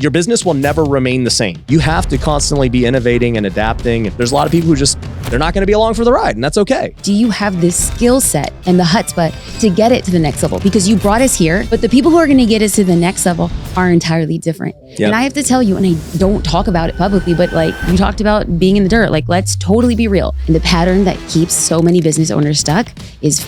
your business will never remain the same. You have to constantly be innovating and adapting. There's a lot of people who they're not going to be along for the ride, and that's okay. Do you have this skill set and the chutzpah to get it to the next level? Because you brought us here, but the people who are going to get us to the next level are entirely different. Yep. And I have to tell you, and I don't talk about it publicly, but like you talked about being in the dirt, like let's totally be real. And the pattern that keeps so many business owners stuck is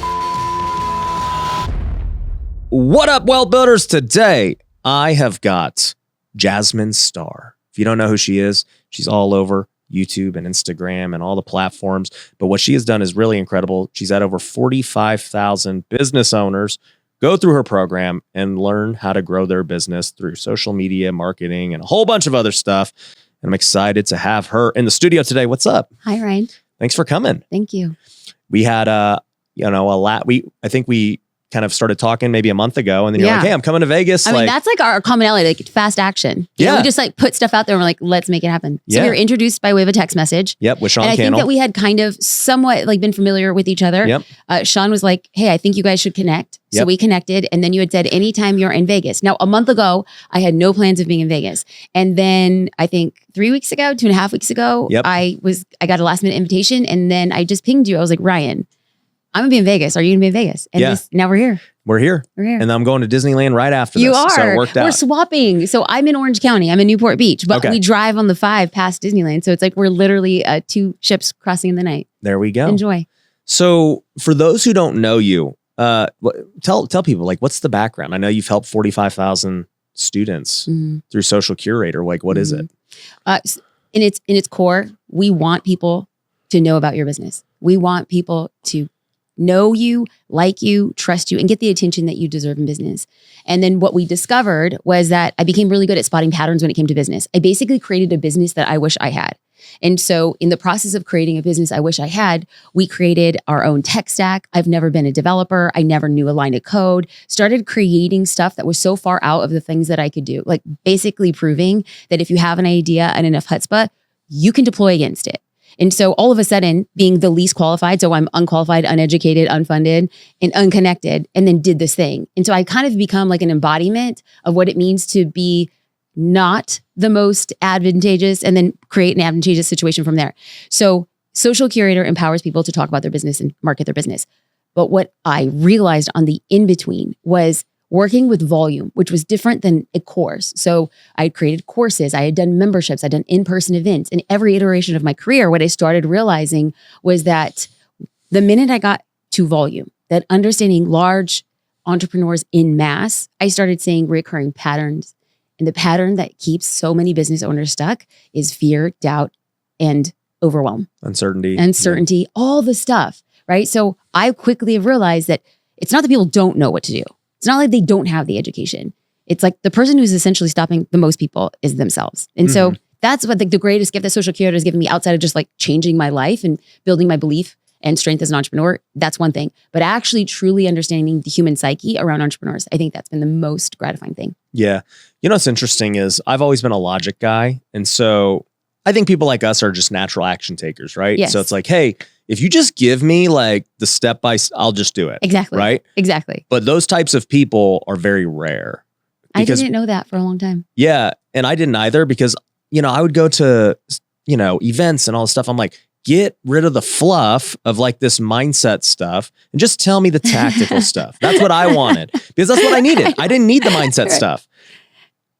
What up, wealth builders? Today, I have got Jasmine Star. If you don't know who she is, she's all over YouTube and Instagram and all the platforms. But what she has done is really incredible. She's had over 45,000 business owners go through her program and learn how to grow their business through social media, marketing, and a whole bunch of other stuff. And I'm excited to have her in the studio today. What's up? Hi, Ryan. Thanks for coming. Thank you. We had a lot. I think we kind of started talking maybe a month ago, and then you're like, hey, I'm coming to Vegas. I mean, that's like our commonality, like fast action. You know, we just like put stuff out there and we're like, let's make it happen. So we were introduced by way of a text message. Yep, with Sean And I Cannell. think that we had kind of somewhat like been familiar with each other. Yep. Sean was like, hey, I think you guys should connect. So we connected, and then you had said anytime you're in Vegas. Now, a month ago, I had no plans of being in Vegas. And then I think 3 weeks ago, 2.5 weeks ago, I got a last minute invitation, and then I just pinged you. I was like, Ryan, I'm gonna be in Vegas. Are you gonna be in Vegas? And now we're here. We're here. And I'm going to Disneyland right after this. You are. So it worked out. We're swapping. So I'm in Orange County. I'm in Newport Beach. But we drive on the 5 past Disneyland. So it's like we're literally 2 ships crossing in the night. There we go. Enjoy. So for those who don't know you, tell people, like, what's the background? I know you've helped 45,000 students through Social Curator. Like, what is it? In its core, we want people to know about your business. We want people to know you, like you, trust you, and get the attention that you deserve in business. And then what we discovered was that I became really good at spotting patterns when it came to business. I basically created a business that I wish I had. And so in the process of creating a business I wish I had, we created our own tech stack. I've never been a developer. I never knew a line of code. Started creating stuff that was so far out of the things that I could do. Like basically proving that if you have an idea and enough chutzpah, you can deploy against it. And so all of a sudden, being the least qualified, so I'm unqualified, uneducated, unfunded, and unconnected, and then did this thing. And so I kind of become like an embodiment of what it means to be not the most advantageous and then create an advantageous situation from there. So Social Curator empowers people to talk about their business and market their business. But what I realized on the in-between was working with volume, which was different than a course. So I had created courses, I had done memberships, I'd done in-person events. In every iteration of my career, what I started realizing was that the minute I got to volume, that understanding large entrepreneurs in mass, I started seeing recurring patterns. And the pattern that keeps so many business owners stuck is fear, doubt, and overwhelm. Uncertainty, all the stuff, right? So I quickly have realized that it's not that people don't know what to do. It's not like they don't have the education. It's like the person who's essentially stopping the most people is themselves. And so that's what the greatest gift that Social Curator has given me outside of just like changing my life and building my belief and strength as an entrepreneur. That's one thing. But actually truly understanding the human psyche around entrepreneurs, I think that's been the most gratifying thing. Yeah. You know, what's interesting is I've always been a logic guy. And so I think people like us are just natural action takers, right? Yes. So it's like, hey, if you just give me like the step by step, I'll just do it. Exactly. Right? Exactly. But those types of people are very rare. I didn't know that for a long time. Yeah. And I didn't either because, I would go to, events and all this stuff. I'm like, get rid of the fluff of like this mindset stuff and just tell me the tactical stuff. That's what I wanted because that's what I needed. I didn't need the mindset stuff.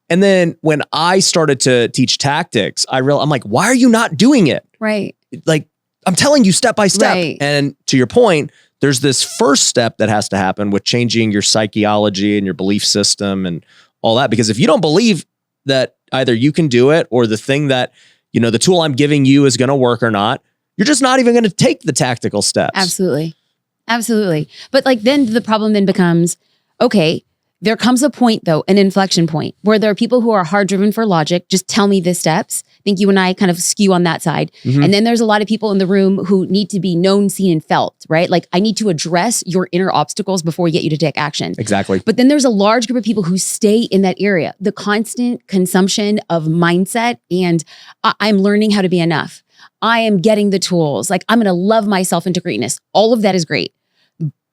And then when I started to teach tactics, I'm like, why are you not doing it? Right. Like, I'm telling you step by step. Right. And to your point, there's this first step that has to happen with changing your psychology and your belief system and all that. Because if you don't believe that either you can do it or the thing that, the tool I'm giving you is going to work or not, you're just not even going to take the tactical steps. Absolutely. Absolutely. But like then the problem then becomes, okay, there comes a point though, an inflection point where there are people who are hard driven for logic. Just tell me the steps. I think you and I kind of skew on that side. And then there's a lot of people in the room who need to be known, seen, and felt, right? Like I need to address your inner obstacles before we get you to take action. Exactly. But then there's a large group of people who stay in that area. The constant consumption of mindset and I'm learning how to be enough. I am getting the tools. Like I'm going to love myself into greatness. All of that is great.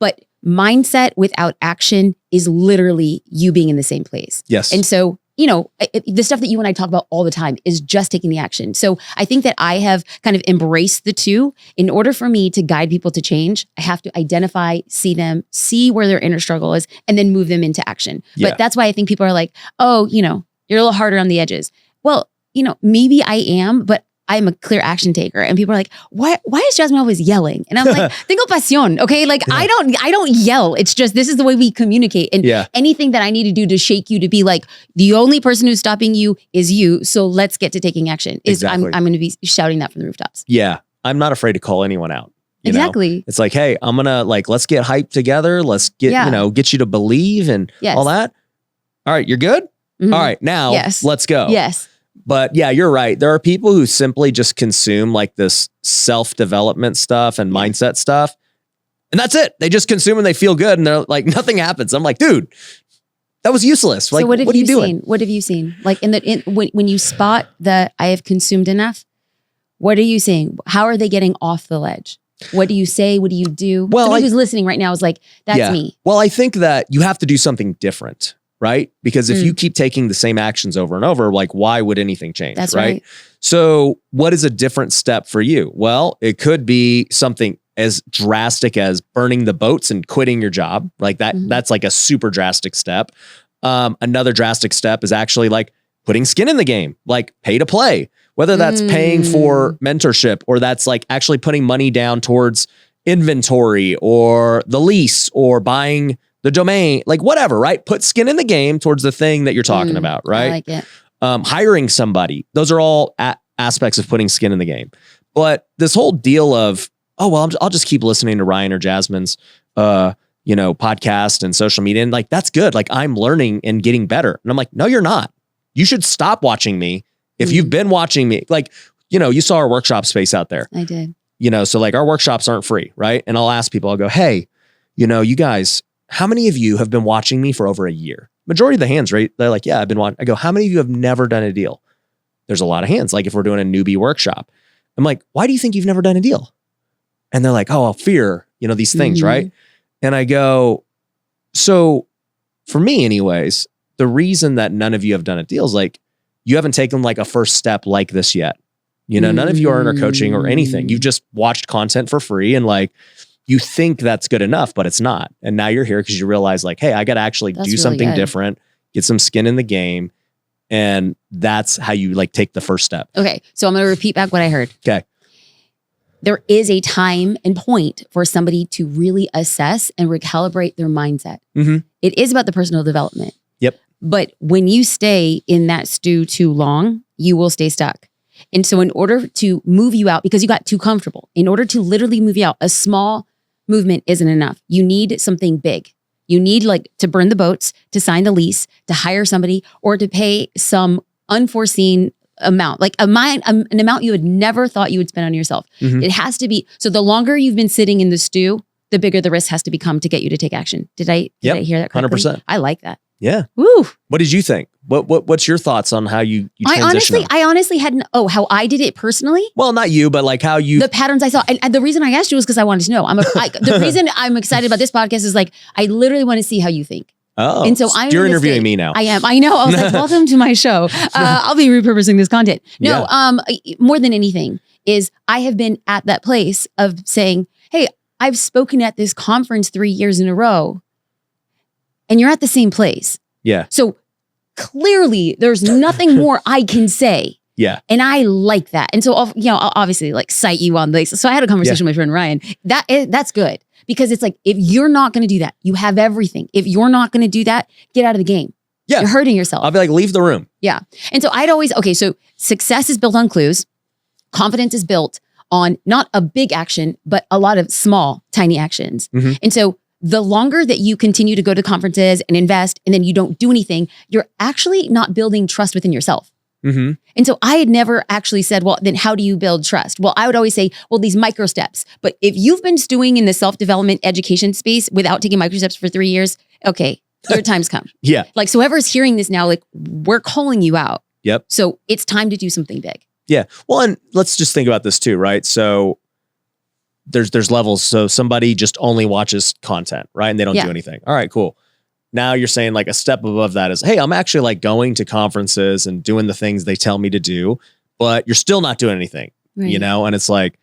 But mindset without action is literally you being in the same place. Yes. And so the stuff that you and I talk about all the time is just taking the action. So I think that I have kind of embraced the two. In order for me to guide people to change, I have to identify, see them, see where their inner struggle is, and then move them into action. Yeah. But that's why I think people are like, oh, you're a little harder on the edges. Well, maybe I am, but I'm a clear action taker. And people are like, why is Jasmine always yelling? And I'm like, tengo pasión, okay? Like, I don't yell. It's just, this is the way we communicate. And anything that I need to do to shake you to be like, the only person who's stopping you is you. So let's get to taking action. Exactly. I'm going to be shouting that from the rooftops. Yeah. I'm not afraid to call anyone out. Exactly. It's like, hey, I'm going to let's get hyped together. Let's get, get you to believe and all that. All right. You're good. Mm-hmm. All right. Now let's go. Yes. But yeah, you're right. There are people who simply just consume like this self-development stuff and mindset stuff. And that's it. They just consume and they feel good and they're like, nothing happens. I'm like, dude, that was useless. Like, so what are you doing? What have you seen? Like when you spot that I have consumed enough, what are you seeing? How are they getting off the ledge? What do you say? What do you do? Well, somebody who's listening right now is like, that's me. Well, I think that you have to do something different. Right? Because if you keep taking the same actions over and over, like why would anything change? That's right. So what is a different step for you? Well, it could be something as drastic as burning the boats and quitting your job. Like that, that's like a super drastic step. Another drastic step is actually like putting skin in the game, like pay to play, whether that's paying for mentorship or that's like actually putting money down towards inventory or the lease or buying the domain, like whatever, right? Put skin in the game towards the thing that you're talking about, right? I like it. Hiring somebody. Those are all aspects of putting skin in the game. But this whole deal of, oh, well, I'll just keep listening to Ryan or Jasmine's, podcast and social media. And like, that's good. Like I'm learning and getting better. And I'm like, no, you're not. You should stop watching me. If you've been watching me, like, you saw our workshop space out there. I did. So like our workshops aren't free, right? And I'll ask people, I'll go, hey, you guys, how many of you have been watching me for over a year? Majority of the hands, right? They're like, yeah, I've been watching. I go, how many of you have never done a deal? There's a lot of hands. Like if we're doing a newbie workshop, I'm like, why do you think you've never done a deal? And they're like, oh, fear, these things, right? And I go, so for me anyways, the reason that none of you have done a deal is like, you haven't taken like a first step like this yet. None of you are in our coaching or anything. You've just watched content for free and like, you think that's good enough, but it's not. And now you're here because you realize like, hey, I got to actually do really something different, get some skin in the game. And that's how you like take the first step. Okay. So I'm going to repeat back what I heard. Okay. There is a time and point for somebody to really assess and recalibrate their mindset. It is about the personal development. Yep. But when you stay in that stew too long, you will stay stuck. And so in order to move you out, because you got too comfortable, in order to literally move you out, a small movement isn't enough. You need something big. You need like to burn the boats, to sign the lease, to hire somebody, or to pay some unforeseen amount, like an amount you had never thought you would spend on yourself. It has to be. So the longer you've been sitting in the stew, the bigger the risk has to become to get you to take action. Did I hear that correctly? 100%. I like that. Yeah. Woo. What did you think? What's your thoughts on how you transition? I honestly hadn't. Oh, how I did it personally? Well, not you, but like how you. The patterns I saw, and the reason I asked you was because I wanted to know. The reason I'm excited about this podcast is like I literally want to see how you think. Oh, and so you're interviewing me now. I am. I know. I was like, welcome to my show. I'll be repurposing this content. No, more than anything is I have been at that place of saying, hey, I've spoken at this conference 3 years in a row. And you're at the same place. Yeah. So clearly there's nothing more I can say. Yeah. And I like that. And so, I'll obviously like cite you on this. So I had a conversation with my friend Ryan. That's good because it's like, if you're not going to do that, you have everything. If you're not going to do that, get out of the game. Yeah. You're hurting yourself. I'll be like, leave the room. Yeah. And so so success is built on clues. Confidence is built on not a big action, but a lot of small, tiny actions. And so the longer that you continue to go to conferences and invest and then you don't do anything, you're actually not building trust within yourself. And so I had never actually said, well, then how do you build trust? Well, I would always say, well, these micro steps. But if you've been stewing in the self-development education space without taking micro steps for 3 years, okay, your time's come. Yeah. Like, so whoever's hearing this now, like we're calling you out. Yep. So it's time to do something big. Yeah. Well, and let's just think about this too, right? So there's levels. So somebody just only watches content, right? And they don't do anything. All right, cool. Now you're saying like a step above that is, hey, I'm actually like going to conferences and doing the things they tell me to do, but you're still not doing anything, you know? And it's like,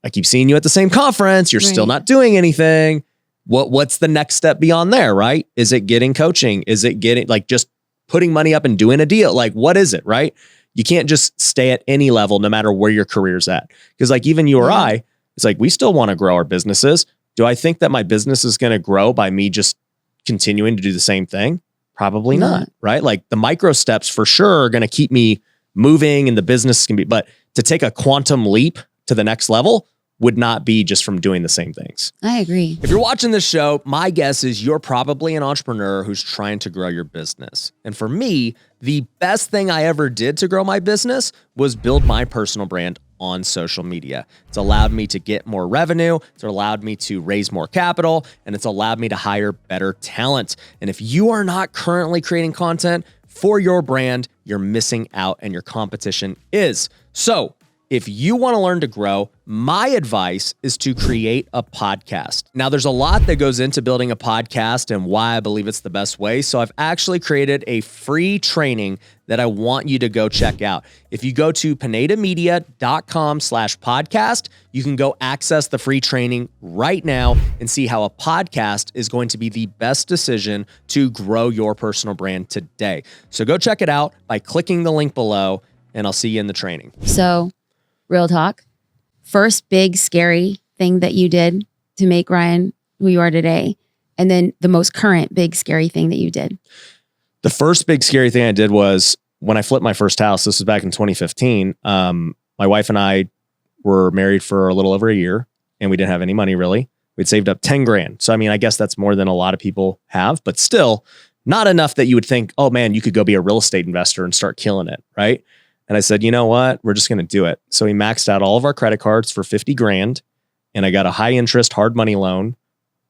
I keep seeing you at the same conference. You're still not doing anything. What's the next step beyond there, right? Is it getting coaching? Is it getting like just putting money up and doing a deal? Like, what is it, right? You can't just stay at any level, no matter where your career's at. Because like even you or I, it's like, we still want to grow our businesses. Do I think that my business is going to grow by me just continuing to do the same thing? Probably not, right? Like the micro steps for sure are going to keep me moving and the business can be, but to take a quantum leap to the next level would not be just from doing the same things. I agree. If you're watching this show, my guess is you're probably an entrepreneur who's trying to grow your business. And for me, the best thing I ever did to grow my business was build my personal brand on social media. It's allowed me to get more revenue. It's allowed me to raise more capital, and it's allowed me to hire better talent. And if you are not currently creating content for your brand, you're missing out and your competition is. So if you want to learn to grow, my advice is to create a podcast. Now, there's a lot that goes into building a podcast and why I believe it's the best way. So I've actually created a free training that I want you to go check out. If you go to pinedamedia.com/podcast, you can go access the free training right now and see how a podcast is going to be the best decision to grow your personal brand today. So go check it out by clicking the link below, and I'll see you in the training. So, real talk, first big scary thing that you did to make Ryan who you are today, and then the most current big scary thing that you did. The first big scary thing I did was when I flipped my first house. This was back in 2015. My wife and I were married for a little over a year, and we didn't have any money really. We'd saved up 10 grand. So, I mean, I guess that's more than a lot of people have, but still not enough that you would think, oh man, you could go be a real estate investor and start killing it, right? And I said, you know what? We're just going to do it. So we maxed out all of our credit cards for 50 grand. And I got a high interest hard money loan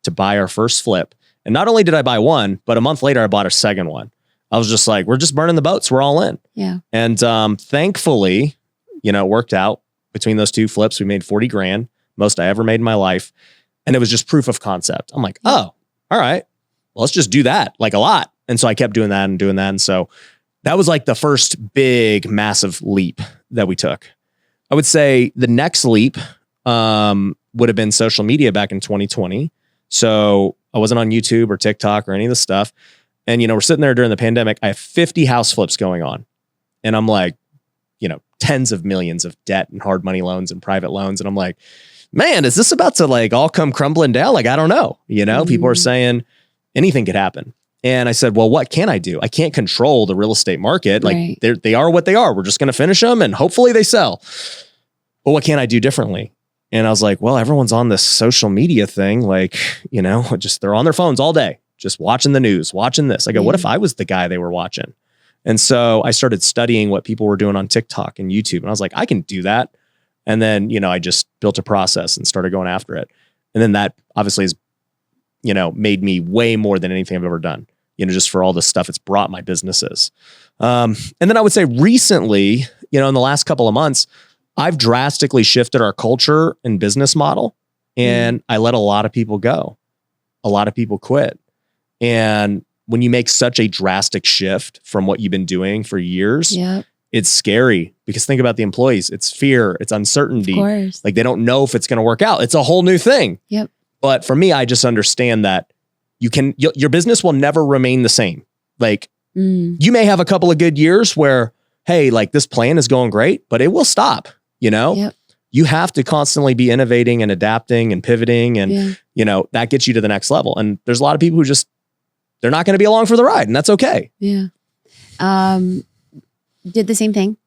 to buy our first flip. And not only did I buy one, but a month later, I bought a second one. I was just like, we're just burning the boats. We're all in. Yeah. And thankfully, you know, it worked out. Between those two flips, we made 40 grand, most I ever made in my life. And it was just proof of concept. I'm like, oh, all right, well, let's just do that like a lot. And so I kept doing that and doing that. And so that was like the first big, massive leap that we took. I would say the next leap would have been social media back in 2020. So I wasn't on YouTube or TikTok or any of the stuff. And, you know, we're sitting there during the pandemic. I have 50 house flips going on. And I'm like, you know, tens of millions of debt and hard money loans and private loans. And I'm like, man, is this about to like all come crumbling down? Like, I don't know. You know, people are saying anything could happen. And I said, well, what can I do? I can't control the real estate market. Like they are what they are. We're just going to finish them and hopefully they sell. But what can I do differently? And I was like, well, everyone's on this social media thing. Like, you know, just they're on their phones all day, just watching the news, watching this. I go, what if I was the guy they were watching? And so I started studying what people were doing on TikTok and YouTube. And I was like, I can do that. And then, you know, I just built a process and started going after it. And then that obviously has, you know, made me way more than anything I've ever done, you know, just for all the stuff it's brought my businesses. And then I would say recently, you know, in the last couple of months, I've drastically shifted our culture and business model. And I let a lot of people go. A lot of people quit. And when you make such a drastic shift from what you've been doing for years, it's scary because think about the employees. It's fear, it's uncertainty. Of course. Like they don't know if it's going to work out. It's a whole new thing. Yep. But for me, I just understand that your business will never remain the same. Like you may have a couple of good years where, hey, like this plan is going great, but it will stop, you know? You have to constantly be innovating and adapting and pivoting. And, you know, that gets you to the next level. And there's a lot of people who just, they're not going to be along for the ride, and that's okay. Yeah. Did the same thing.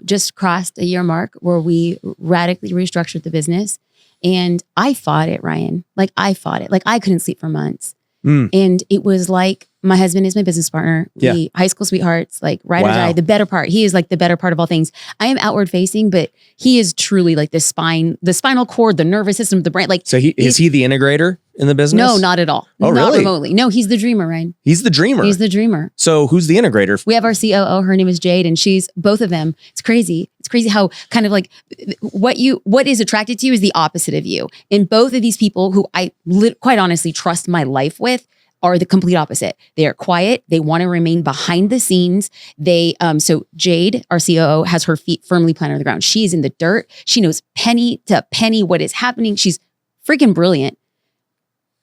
Just crossed a year mark where we radically restructured the business. And I fought it, Ryan. Like I fought it. Like I couldn't sleep for months. And it was like, my husband is my business partner. We high school sweethearts, like ride or die, the better part. He is like the better part of all things. I am outward facing, but he is truly like the spinal cord, the nervous system, the brain. Like, so is he the integrator in the business? No, not at all. Oh, not really? remotely. No, he's the dreamer, Ryan. He's the dreamer. He's the dreamer. So who's the integrator? We have our COO. Her name is Jade, and she's both of them. It's crazy. It's crazy how kind of like what is attracted to you is the opposite of you. And both of these people who I quite honestly trust my life with are the complete opposite. They are quiet. They want to remain behind the scenes. So Jade, our COO, has her feet firmly planted on the ground. She is in the dirt. She knows penny to penny what is happening. She's freaking brilliant.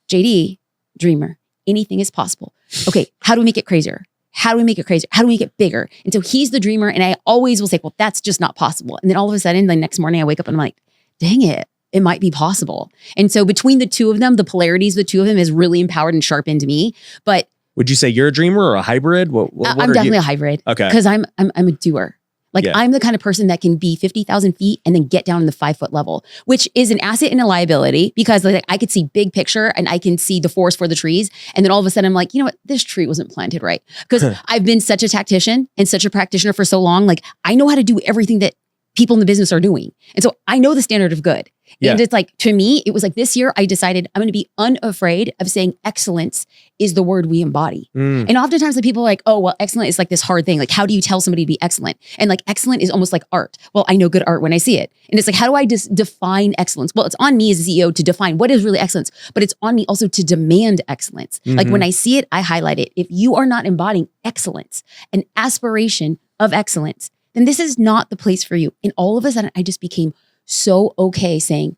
JD, dreamer. Anything is possible. Okay, how do we make it crazier? How do we make it crazier? How do we make it bigger? And so he's the dreamer, and I always will say, well, that's just not possible. And then all of a sudden, the next morning I wake up and I'm like, dang it. It might be possible. And so between the two of them, the polarities, the two of them has really empowered and sharpened me. But would you say you're a dreamer or a hybrid? What I'm definitely a hybrid. Okay. Because I'm a doer. Like I'm the kind of person that can be 50,000 feet and then get down in the 5-foot level, which is an asset and a liability because like I could see big picture and I can see the forest for the trees. And then all of a sudden I'm like, you know what? This tree wasn't planted right. Because I've been such a tactician and such a practitioner for so long. Like I know how to do everything that people in the business are doing. And so I know the standard of good. And it's like, to me, it was like this year I decided I'm going to be unafraid of saying excellence is the word we embody. And oftentimes the people are like, oh, well, excellent is like this hard thing. Like, how do you tell somebody to be excellent? And like, excellent is almost like art. Well, I know good art when I see it. And it's like, how do I just define excellence? Well, it's on me as a CEO to define what is really excellence, but it's on me also to demand excellence. Like when I see it, I highlight it. If you are not embodying excellence, an aspiration of excellence, then this is not the place for you. And all of a sudden, I just became so okay saying,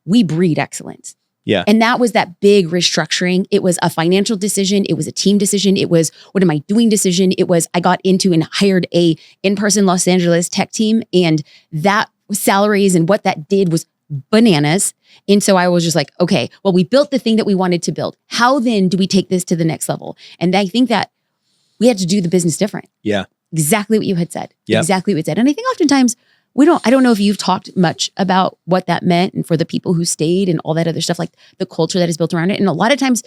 we breed excellence. Yeah. And that was that big restructuring. It was a financial decision. It was a team decision. It was, what am I doing decision? It was, I got into and hired a in-person Los Angeles tech team, and that salaries and what that did was bananas. And so I was just like, okay, well, we built the thing that we wanted to build. How then do we take this to the next level? And I think that we had to do the business different. Yeah. Exactly what you had said. Yep. Exactly what you said. And I think oftentimes I don't know if you've talked much about what that meant and for the people who stayed and all that other stuff, like the culture that is built around it. And a lot of times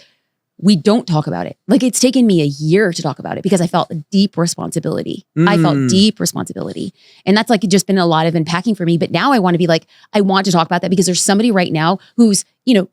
we don't talk about it. Like it's taken me a year to talk about it because I felt a deep responsibility. I felt deep responsibility. And that's like just been a lot of unpacking for me. But now I want to be like, I want to talk about that because there's somebody right now who's,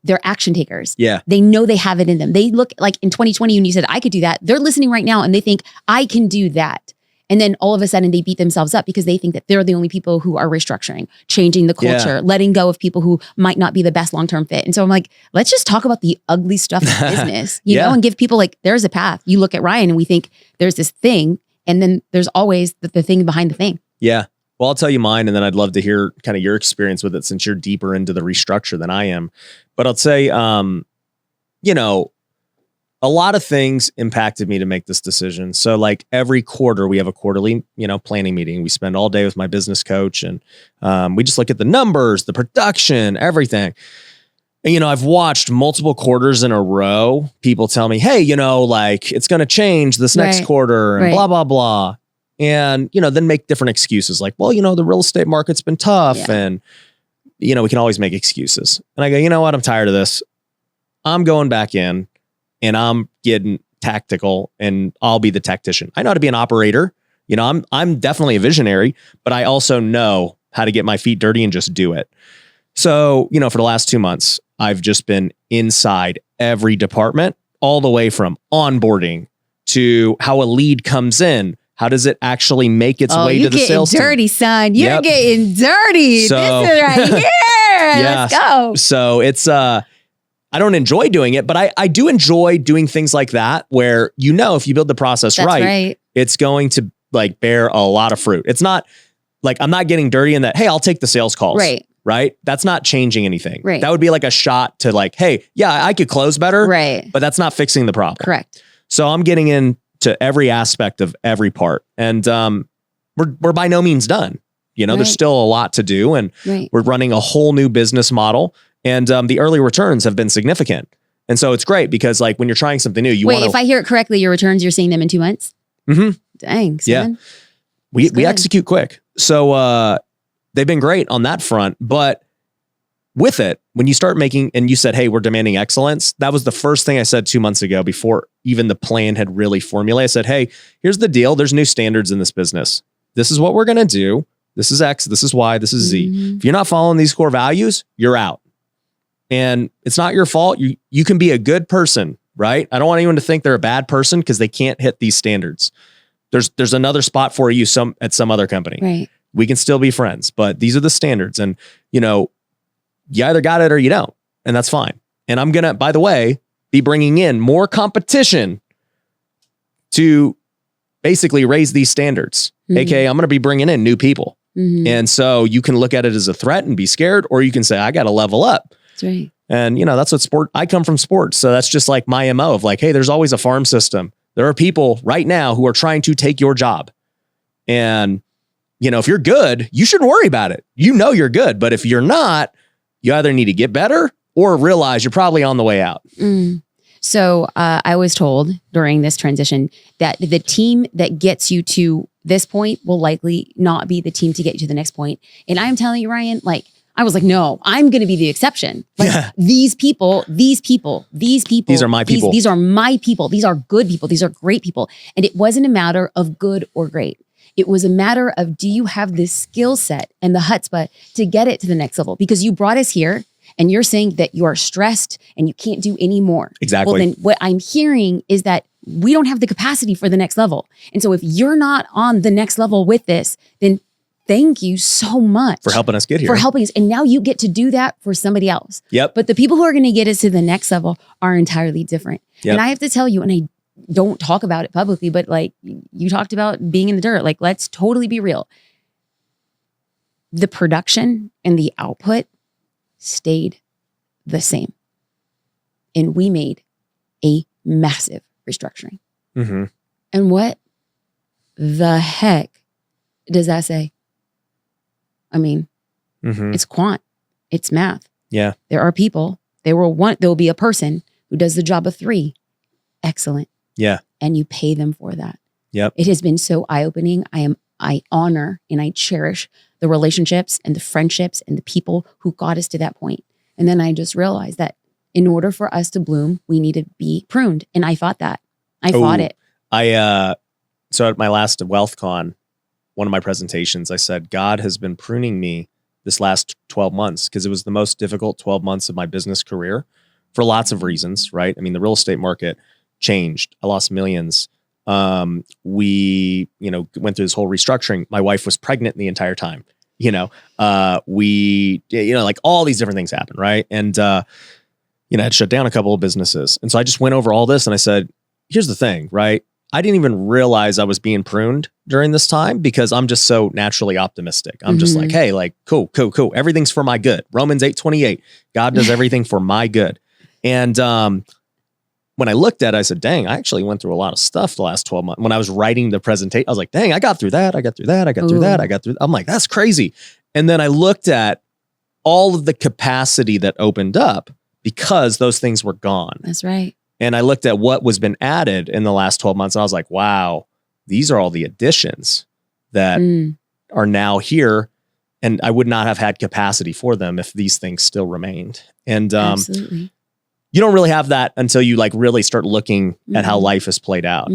they're action takers. Yeah. They know they have it in them. They look like in 2020 when you said I could do that, they're listening right now and they think I can do that. And then all of a sudden they beat themselves up because they think that they're the only people who are restructuring, changing the culture, letting go of people who might not be the best long-term fit. And so I'm like, let's just talk about the ugly stuff of business, you know, and give people like, there's a path. You look at Ryan and we think there's this thing. And then there's always the thing behind the thing. Yeah. Well, I'll tell you mine, and then I'd love to hear kind of your experience with it since you're deeper into the restructure than I am. But I'll say, a lot of things impacted me to make this decision. So like every quarter we have a quarterly, planning meeting. We spend all day with my business coach and we just look at the numbers, the production, everything. And, I've watched multiple quarters in a row. People tell me, hey, like it's going to change this next quarter and blah, blah, blah. And, then make different excuses like, well, the real estate market's been tough and, we can always make excuses. And I go, you know what? I'm tired of this. I'm going back in. And I'm getting tactical and I'll be the tactician. I know how to be an operator. I'm definitely a visionary, but I also know how to get my feet dirty and just do it. So, for the last 2 months, I've just been inside every department, all the way from onboarding to how a lead comes in. How does it actually make its way to the sales team? You're getting dirty, son. You're getting dirty. So, this is right here. Let's go. So it's, I don't enjoy doing it, but I do enjoy doing things like that where, if you build the process right, it's going to like bear a lot of fruit. It's not like I'm not getting dirty in that, hey, I'll take the sales calls. Right. That's not changing anything. Right. That would be like a shot to like, hey, yeah, I could close better. Right. But that's not fixing the problem. Correct. So I'm getting into every aspect of every part. And we're by no means done. There's still a lot to do. And we're running a whole new business model. And the early returns have been significant. And so it's great because like when you're trying something new, if I hear it correctly, your returns, you're seeing them in 2 months? Mm-hmm. Dang, son. Yeah. We execute quick. So they've been great on that front. But with it, when you start making, and you said, hey, we're demanding excellence. That was the first thing I said 2 months ago before even the plan had really formulated. I said, hey, here's the deal. There's new standards in this business. This is what we're going to do. This is X. This is Y. This is Z. If you're not following these core values, you're out. And it's not your fault. You can be a good person, right? I don't want anyone to think they're a bad person because they can't hit these standards. There's another spot for you at some other company. Right. We can still be friends, but these are the standards. And, you either got it or you don't. And that's fine. And by the way, be bringing in more competition to basically raise these standards. AKA, I'm going to be bringing in new people. And so you can look at it as a threat and be scared, or you can say, I got to level up. That's right. And, you know, that's what I come from sports. So that's just like my MO of like, hey, there's always a farm system. There are people right now who are trying to take your job. And, you know, if you're good, you shouldn't worry about it. You know, you're good. But if you're not, you either need to get better or realize you're probably on the way out. So I was told during this transition that the team that gets you to this point will likely not be the team to get you to the next point. And I'm telling you, Ryan, like, I was like, no, I'm going to be the exception. Like these people. These are my people. These are my people. These are good people. These are great people. And it wasn't a matter of good or great. It was a matter of, do you have the skill set and the chutzpah to get it to the next level? Because you brought us here and you're saying that you are stressed and you can't do any more. Exactly. Well, then what I'm hearing is that we don't have the capacity for the next level. And so if you're not on the next level with this, then thank you so much for helping us get here. For helping us. And now you get to do that for somebody else. Yep. But the people who are going to get us to the next level are entirely different. Yep. And I have to tell you, and I don't talk about it publicly, but like you talked about being in the dirt, like let's totally be real. The production and the output stayed the same. And we made a massive restructuring. And what the heck does that say? I mean, it's quant, it's math. Yeah. There are people, there will be a person who does the job of 3. Excellent. Yeah. And you pay them for that. Yep. It has been so eye-opening. I honor and I cherish the relationships and the friendships and the people who got us to that point. And then I just realized that in order for us to bloom, we need to be pruned. And I fought that. I fought it. So at my last WealthCon, one of my presentations, I said, God has been pruning me this last 12 months because it was the most difficult 12 months of my business career for lots of reasons, right? I mean, the real estate market changed. I lost millions. We, went through this whole restructuring. My wife was pregnant the entire time, like all these different things happened. Right. And, I had shut down a couple of businesses. And so I just went over all this and I said, here's the thing, right? I didn't even realize I was being pruned during this time because I'm just so naturally optimistic. I'm just like, hey, like, cool. Everything's for my good. Romans 8:28. God does everything for my good. And when I looked at it, I said, dang, I actually went through a lot of stuff the last 12 months. When I was writing the presentation, I was like, dang, I got through that. I'm like, that's crazy. And then I looked at all of the capacity that opened up because those things were gone. That's right. And I looked at what was been added in the last 12 months. And I was like, wow, these are all the additions that are now here. And I would not have had capacity for them if these things still remained. And absolutely. You don't really have that until you like really start looking at how life has played out.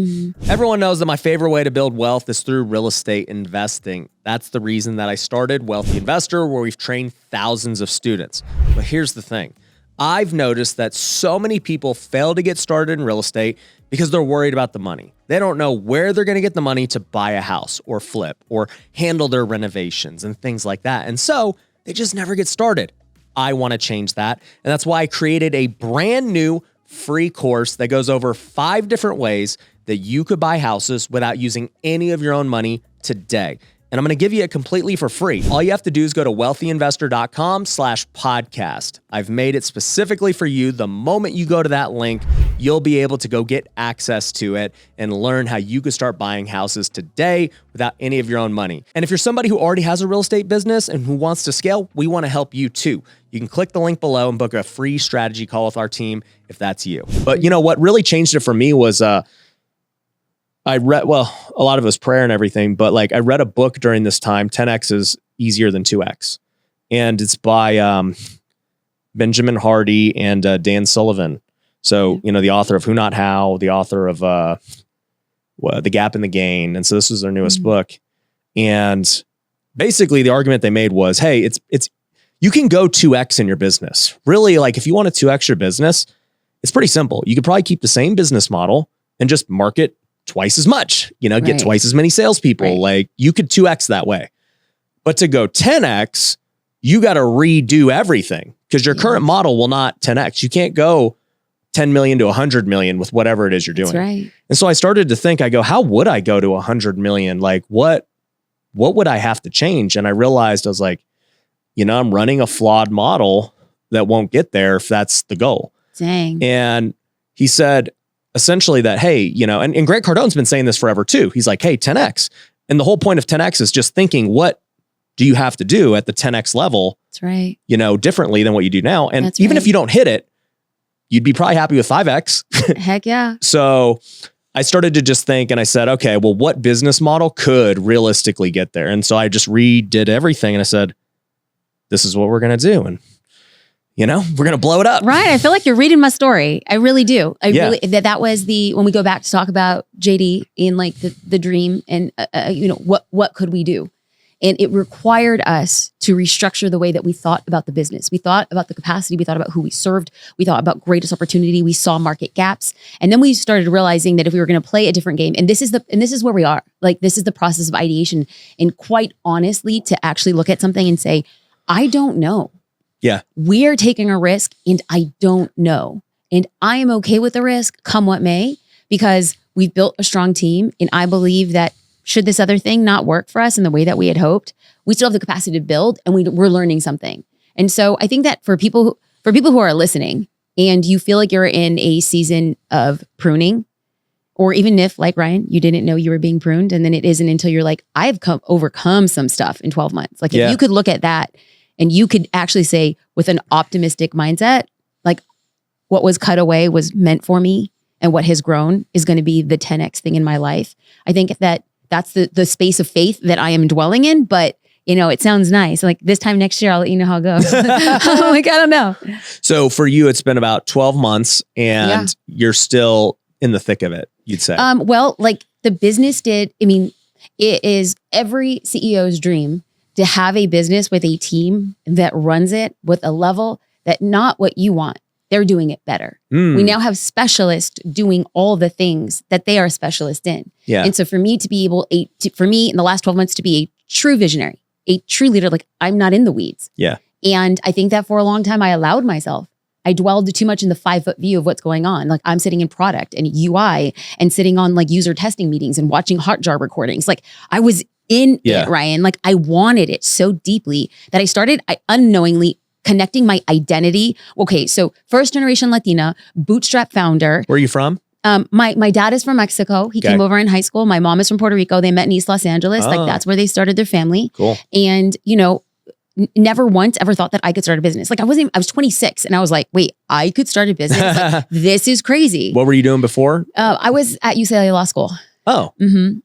Everyone knows that my favorite way to build wealth is through real estate investing. That's the reason that I started Wealthy Investor, where we've trained thousands of students. But here's the thing. I've noticed that so many people fail to get started in real estate because they're worried about the money. They don't know where they're going to get the money to buy a house or flip or handle their renovations and things like that. And so they just never get started. I want to change that. And that's why I created a brand new free course that goes over 5 different ways that you could buy houses without using any of your own money today. And I'm going to give you it completely for free. All you have to do is go to wealthyinvestor.com/podcast. I've made it specifically for you. The moment you go to that link, you'll be able to go get access to it and learn how you could start buying houses today without any of your own money. And if you're somebody who already has a real estate business and who wants to scale, we want to help you too. You can click the link below and book a free strategy call with our team if that's you. But what really changed it for me was I read, a lot of it was prayer and everything, but like I read a book during this time, 10X is easier than 2X. And it's by Benjamin Hardy and Dan Sullivan. So, the author of Who Not How, the author of The Gap and the Gain. And so this was their newest book. And basically the argument they made was, hey, it's you can go 2X in your business. Really, like if you want to 2X your business, it's pretty simple. You could probably keep the same business model and just market twice as much, get twice as many salespeople. Right. Like you could 2X that way. But to go 10X, you got to redo everything because your current model will not 10X. You can't go 10 million to 100 million with whatever it is you're doing. That's right. And so I started to think, I go, how would I go to 100 million? Like what would I have to change? And I realized I was like, I'm running a flawed model that won't get there if that's the goal. Dang. And he said essentially that, hey, and Grant Cardone's been saying this forever too. He's like, hey, 10X. And the whole point of 10X is just thinking, what do you have to do at the 10X level? That's right. Differently than what you do now. And That's even right. if you don't hit it, you'd be probably happy with 5X. Heck yeah. So I started to just think, and I said, okay, well, what business model could realistically get there? And so I just redid everything and I said, this is what we're going to do. And, we're going to blow it up. Right. I feel like you're reading my story. I really do. Yeah. That was when we go back to talk about JD in like the dream and, what could we do? And it required us to restructure the way that we thought about the business. We thought about the capacity. We thought about who we served. We thought about greatest opportunity. We saw market gaps. And then we started realizing that if we were going to play a different game, and this is where we are, like this is the process of ideation. And quite honestly, to actually look at something and say, I don't know. Yeah. We are taking a risk and I don't know. And I am okay with the risk, come what may, because we've built a strong team. And I believe that should this other thing not work for us in the way that we had hoped, we still have the capacity to build and we're learning something. And so I think that for people who are listening and you feel like you're in a season of pruning, or even if, like Ryan, you didn't know you were being pruned, and then it isn't until you're like, I've overcome some stuff in 12 months. Like if you could look at that and you could actually say with an optimistic mindset, like what was cut away was meant for me and what has grown is going to be the 10X thing in my life. I think that that's the space of faith that I am dwelling in, but it sounds nice. Like this time next year, I'll let you know how it goes. I'm like, I don't know. So for you, it's been about 12 months and you're still in the thick of it, you'd say. Well, like the business it is every CEO's dream to have a business with a team that runs it with a level that not what you want. They're doing it better. We now have specialists doing all the things that they are a specialist in. Yeah. And so for me to be able for me in the last 12 months to be a true visionary, a true leader, like I'm not in the weeds. Yeah. And I think that for a long time I allowed myself. I dwelled too much in the 5-foot view of what's going on. Like I'm sitting in product and UI and sitting on like user testing meetings and watching Hotjar recordings. Like I was in it, Ryan. Like I wanted it so deeply that I unknowingly connecting my identity. Okay, so first generation Latina, bootstrap founder. Where are you from? My dad is from Mexico. He came over in high school. My mom is from Puerto Rico. They met in East Los Angeles. Like that's where they started their family. Cool. And never once ever thought that I could start a business. Like I was 26 and I was like, wait, I could start a business. Like, this is crazy. What were you doing before? I was at UCLA Law School. Oh,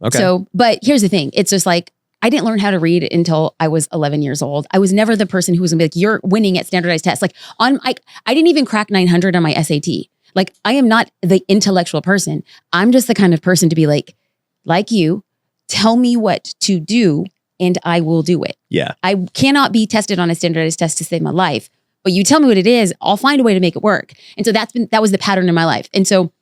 okay. So, but here's the thing. It's just like, I didn't learn how to read until I was 11 years old. I was never the person who was gonna be like, you're winning at standardized tests. Like I didn't even crack 900 on my SAT. Like I am not the intellectual person. I'm just the kind of person to be like you, tell me what to do and I will do it. Yeah. I cannot be tested on a standardized test to save my life, but you tell me what it is, I'll find a way to make it work. And so that was the pattern in my life. And so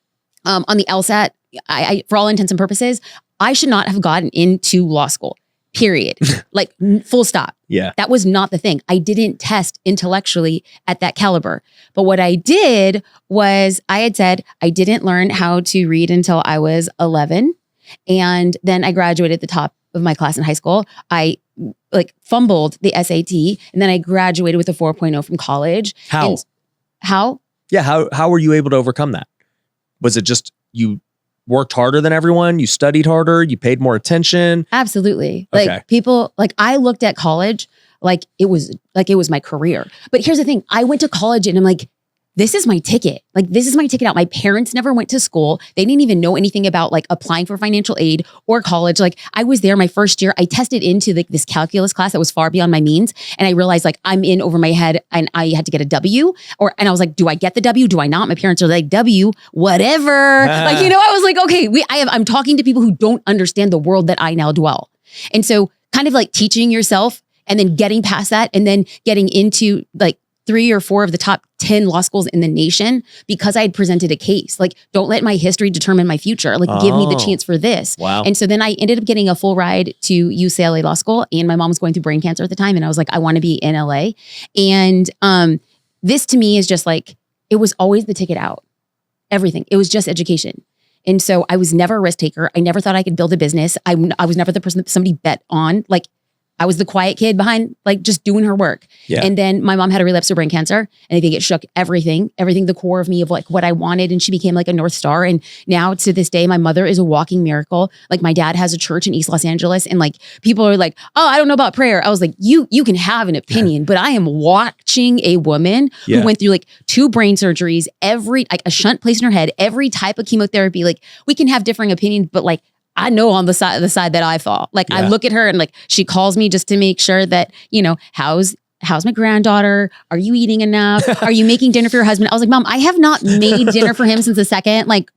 on the LSAT, I for all intents and purposes, I should not have gotten into law school. Period. Like full stop. Yeah. That was not the thing. I didn't test intellectually at that caliber. But what I did was I had said I didn't learn how to read until I was 11. And then I graduated at the top of my class in high school. I fumbled the SAT and then I graduated with a 4.0 from college. How? And how? Yeah. How were you able to overcome that? Was it just you worked harder than everyone? You studied harder? You paid more attention? Absolutely. Okay. Like people, like I looked at college like it was my career. But here's the thing. I went to college and I'm like, this is my ticket. Like, this is my ticket out. My parents never went to school. They didn't even know anything about like applying for financial aid or college. Like I was there my first year. I tested into this calculus class that was far beyond my means. And I realized like I'm in over my head and I had to get a W and I was like, do I get the W? Do I not? My parents are like, W, whatever. Like, I was like, okay, I'm talking to people who don't understand the world that I now dwell. And so kind of like teaching yourself and then getting past that and then getting into like 3 or 4 of the top 10 law schools in the nation because I had presented a case. Like, don't let my history determine my future. Like, give me the chance for this. Wow. And so then I ended up getting a full ride to UCLA Law School. And my mom was going through brain cancer at the time. And I was like, I want to be in LA. And this to me is just like, it was always the ticket out. everything. It was just education. And so I was never a risk taker. I never thought I could build a business. I was never the person that somebody bet on. Like, I was the quiet kid behind, like, just doing her work. Yeah. And then my mom had a relapse of brain cancer, and I think it shook everything, the core of me of like what I wanted. And she became like a North Star. And now to this day, my mother is a walking miracle. Like, my dad has a church in East Los Angeles, and like people are like, oh, I don't know about prayer. I was like, you can have an opinion, but I am watching a woman who went through like 2 brain surgeries, like a shunt placed in her head, every type of chemotherapy. Like, we can have differing opinions, but like, I know on the side that I fall. Like, I look at her and like, she calls me just to make sure that, how's my granddaughter? Are you eating enough? Are you making dinner for your husband? I was like, Mom, I have not made dinner for him since the second like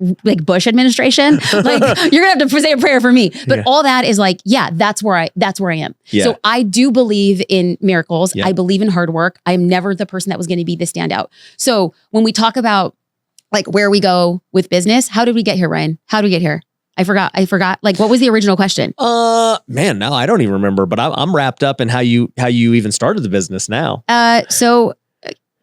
Bush administration. Like, you're gonna have to say a prayer for me. But all that is like, that's where I am. Yeah. So I do believe in miracles. Yeah. I believe in hard work. I am never the person that was going to be the standout. So when we talk about like where we go with business, how did we get here, Ryan? How did we get here? I forgot. Like, what was the original question? Man, now I don't even remember, but I'm wrapped up in how you even started the business now. So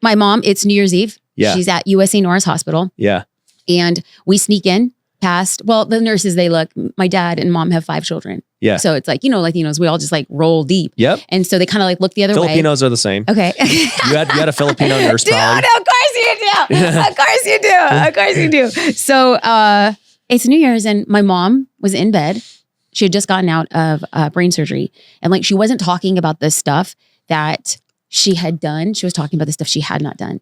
my mom, it's New Year's Eve. Yeah. She's at USA Norris Hospital. Yeah. And we sneak in past, well, the nurses, they look, my dad and mom have 5 children. Yeah. So it's like, Latinos, we all just like roll deep. Yep. And so they kind of like look the other way. Filipinos are the same. Okay. You had a Filipino nurse. Dude, of course you do. Of course you do. Of course you do. So, it's New Year's, and my mom was in bed. She had just gotten out of brain surgery. And like, she wasn't talking about the stuff that she had done. She was talking about the stuff she had not done.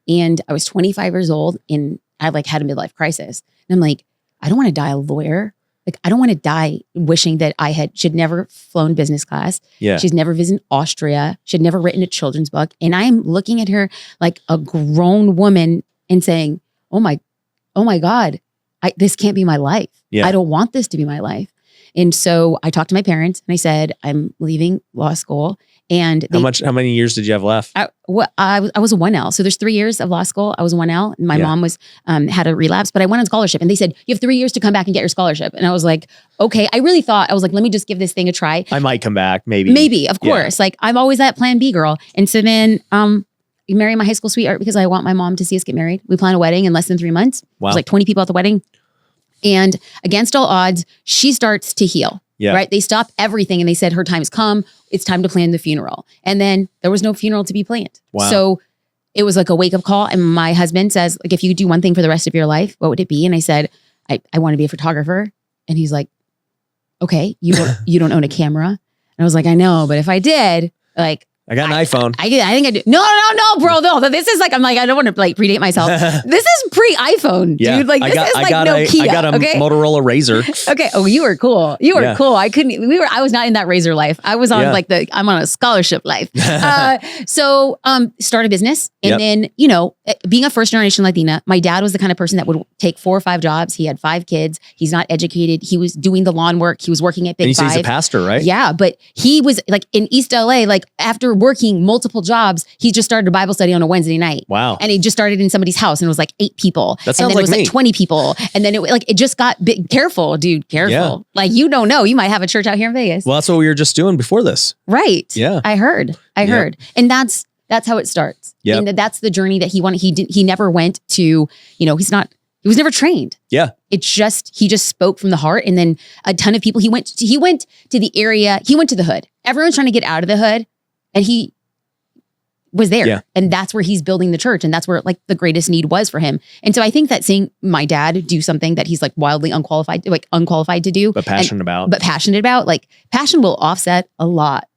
And I was 25 years old, and I like had a midlife crisis. And I'm like, I don't want to die a lawyer. Like, I don't want to die wishing that she'd never flown business class. Yeah. She's never visited Austria. She'd never written a children's book. And I'm looking at her like a grown woman and saying, oh my God, this can't be my life. Yeah. I don't want this to be my life. And so I talked to my parents and I said, I'm leaving law school. And how many years did you have left? I was a 1L. So there's 3 years of law school. I was a 1L. My mom was had a relapse, but I went on scholarship, and they said, you have 3 years to come back and get your scholarship. And I was like, okay. I really thought, I was like, let me just give this thing a try. I might come back. Maybe, of course. Like, I'm always that plan B girl. And so then, you marry my high school sweetheart because I want my mom to see us get married. We plan a wedding in less than 3 months. Wow. There's like 20 people at the wedding. And against all odds, she starts to heal. Yeah. Right. They stopped everything and they said, her time has come. It's time to plan the funeral. And then there was no funeral to be planned. Wow. So it was like a wake up call. And my husband says, like, if you could do one thing for the rest of your life, what would it be? And I said, I want to be a photographer. And he's like, okay, you don't own a camera. And I was like, I know, but if I did, like, I got an iPhone. I think I do. No, bro. No, this is like, I'm like, I don't want to like predate myself. This is pre-iPhone, dude. Like, this is like Nokia. I got a Motorola Razor. Okay. Oh, you were cool. Cool. I was not in that Razor life. I was on I'm on a scholarship life. So start a business. And then, being a first generation Latina, my dad was the kind of person that would take 4 or 5 jobs. He had 5 kids. He's not educated. He was doing the lawn work. He was working at Big And Five. he's a pastor, right? Yeah. But he was like in East LA, like after working multiple jobs, he just started a Bible study on a Wednesday night. Wow. And he just started in somebody's house, and it was like 8 people. That sounds and then like it was me. like 20 people. And then it just got big. Careful, dude. Careful. Yeah. Like, you don't know. You might have a church out here in Vegas. Well, that's what we were just doing before this. Right. Yeah. I heard. And that's how it starts. Yep. And that's the journey that he wanted. He never went to, he was never trained. Yeah. He just spoke from the heart. And then a ton of people, he went to the area, he went to the hood. Everyone's trying to get out of the hood, and he was there. Yeah. And that's where he's building the church. And that's where like the greatest need was for him. And so I think that seeing my dad do something that he's like wildly unqualified to do. But passionate about. Like, passion will offset a lot.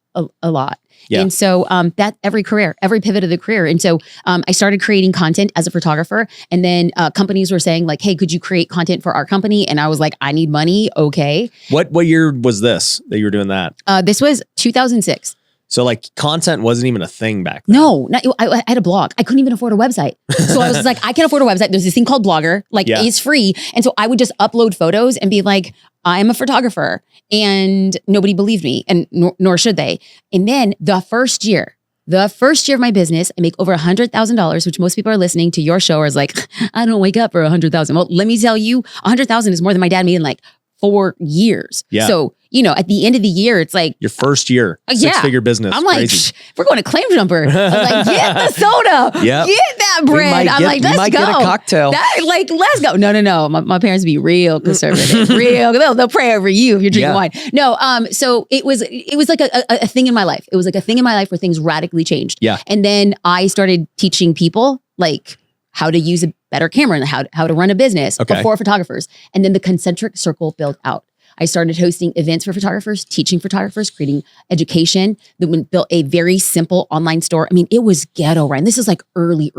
Yeah. And so that every pivot of the career. And so I started creating content as a photographer. And then companies were saying like, hey, could you create content for our company? And I was like, I need money. Okay. What year was this that you were doing that? This was 2006. So like content wasn't even a thing back then. No, I had a blog. I couldn't even afford a website. So I was like, I can't afford a website. There's this thing called Blogger. Like, it's free. And so I would just upload photos and be like, I'm a photographer. And nobody believed me, and nor should they. And then the first year of my business, I make over $100,000, which most people are listening to your show is like, I don't wake up for $100,000. Well, let me tell you, $100,000 is more than my dad made in like 4 years. Yeah. So, at the end of the year, it's like Your first year, yeah. 6-figure business. I'm like, we're going to Claim Jumper. I was like, get the soda, Yep. get that bread. I'm like, let's we might go. get a cocktail. Let's go. No. My parents be real conservative. They'll pray over you if you're drinking wine. No, so it was like a thing in my life. It was like a thing in my life where things radically changed. Yeah. And then I started teaching people like how to use a better camera and how to run a business for photographers. And then the concentric circle built out. I started hosting events for photographers, teaching photographers, creating education. Then built a very simple online store. I mean, it was ghetto, right? And this is like early,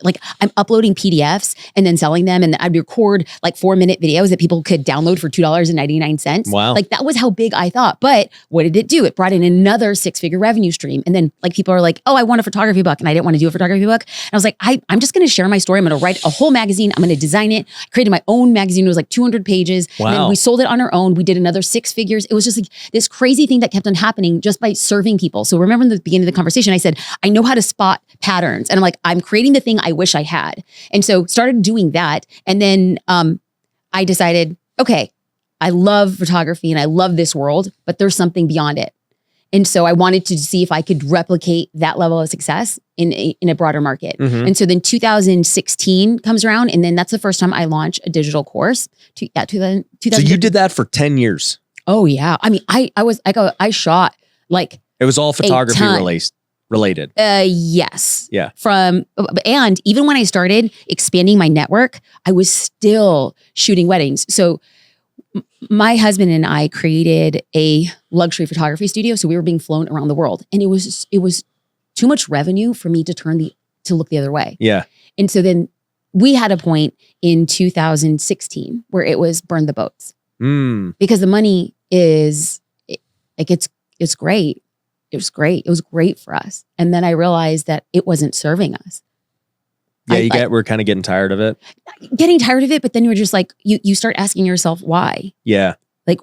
like I'm uploading PDFs and then selling them. And I'd record like 4-minute videos that people could download for $2.99. Wow. Like that was how big I thought. But what did it do? It brought in another 6-figure revenue stream. And then like people are like, oh, I want a photography book. And I didn't want to do a photography book. And I was like, I'm just going to share my story. I'm going to write a whole magazine. I'm going to design it. I created my own magazine. It was like 200 pages. Wow. And then we sold it on our own. We did another 6 figures. It was just like this crazy thing that kept on happening just by serving people. So remember in the beginning of the conversation, I said, I know how to spot patterns. And I'm like, I'm creating the thing I wish I had. And so started doing that. And then I decided, okay, I love photography and I love this world, but there's something beyond it. And so I wanted to see if I could replicate that level of success in a broader market. Mm-hmm. And so then 2016 comes around, and then that's the first time I launched a digital course. 2000. So you did that for 10 years. Oh yeah. I mean, I shot like It was all photography related. Yes. Yeah. And even when I started expanding my network, I was still shooting weddings. So my husband and I created a luxury photography studio. So we were being flown around the world, and it was too much revenue for me to look the other way. Yeah. And so then we had a point in 2016 where it was burn the boats because the money it's great. It was great. It was great for us. And then I realized that it wasn't serving us. Yeah, we're kind of getting tired of it. Getting tired of it, but then you're just like, you start asking yourself why. Yeah. Like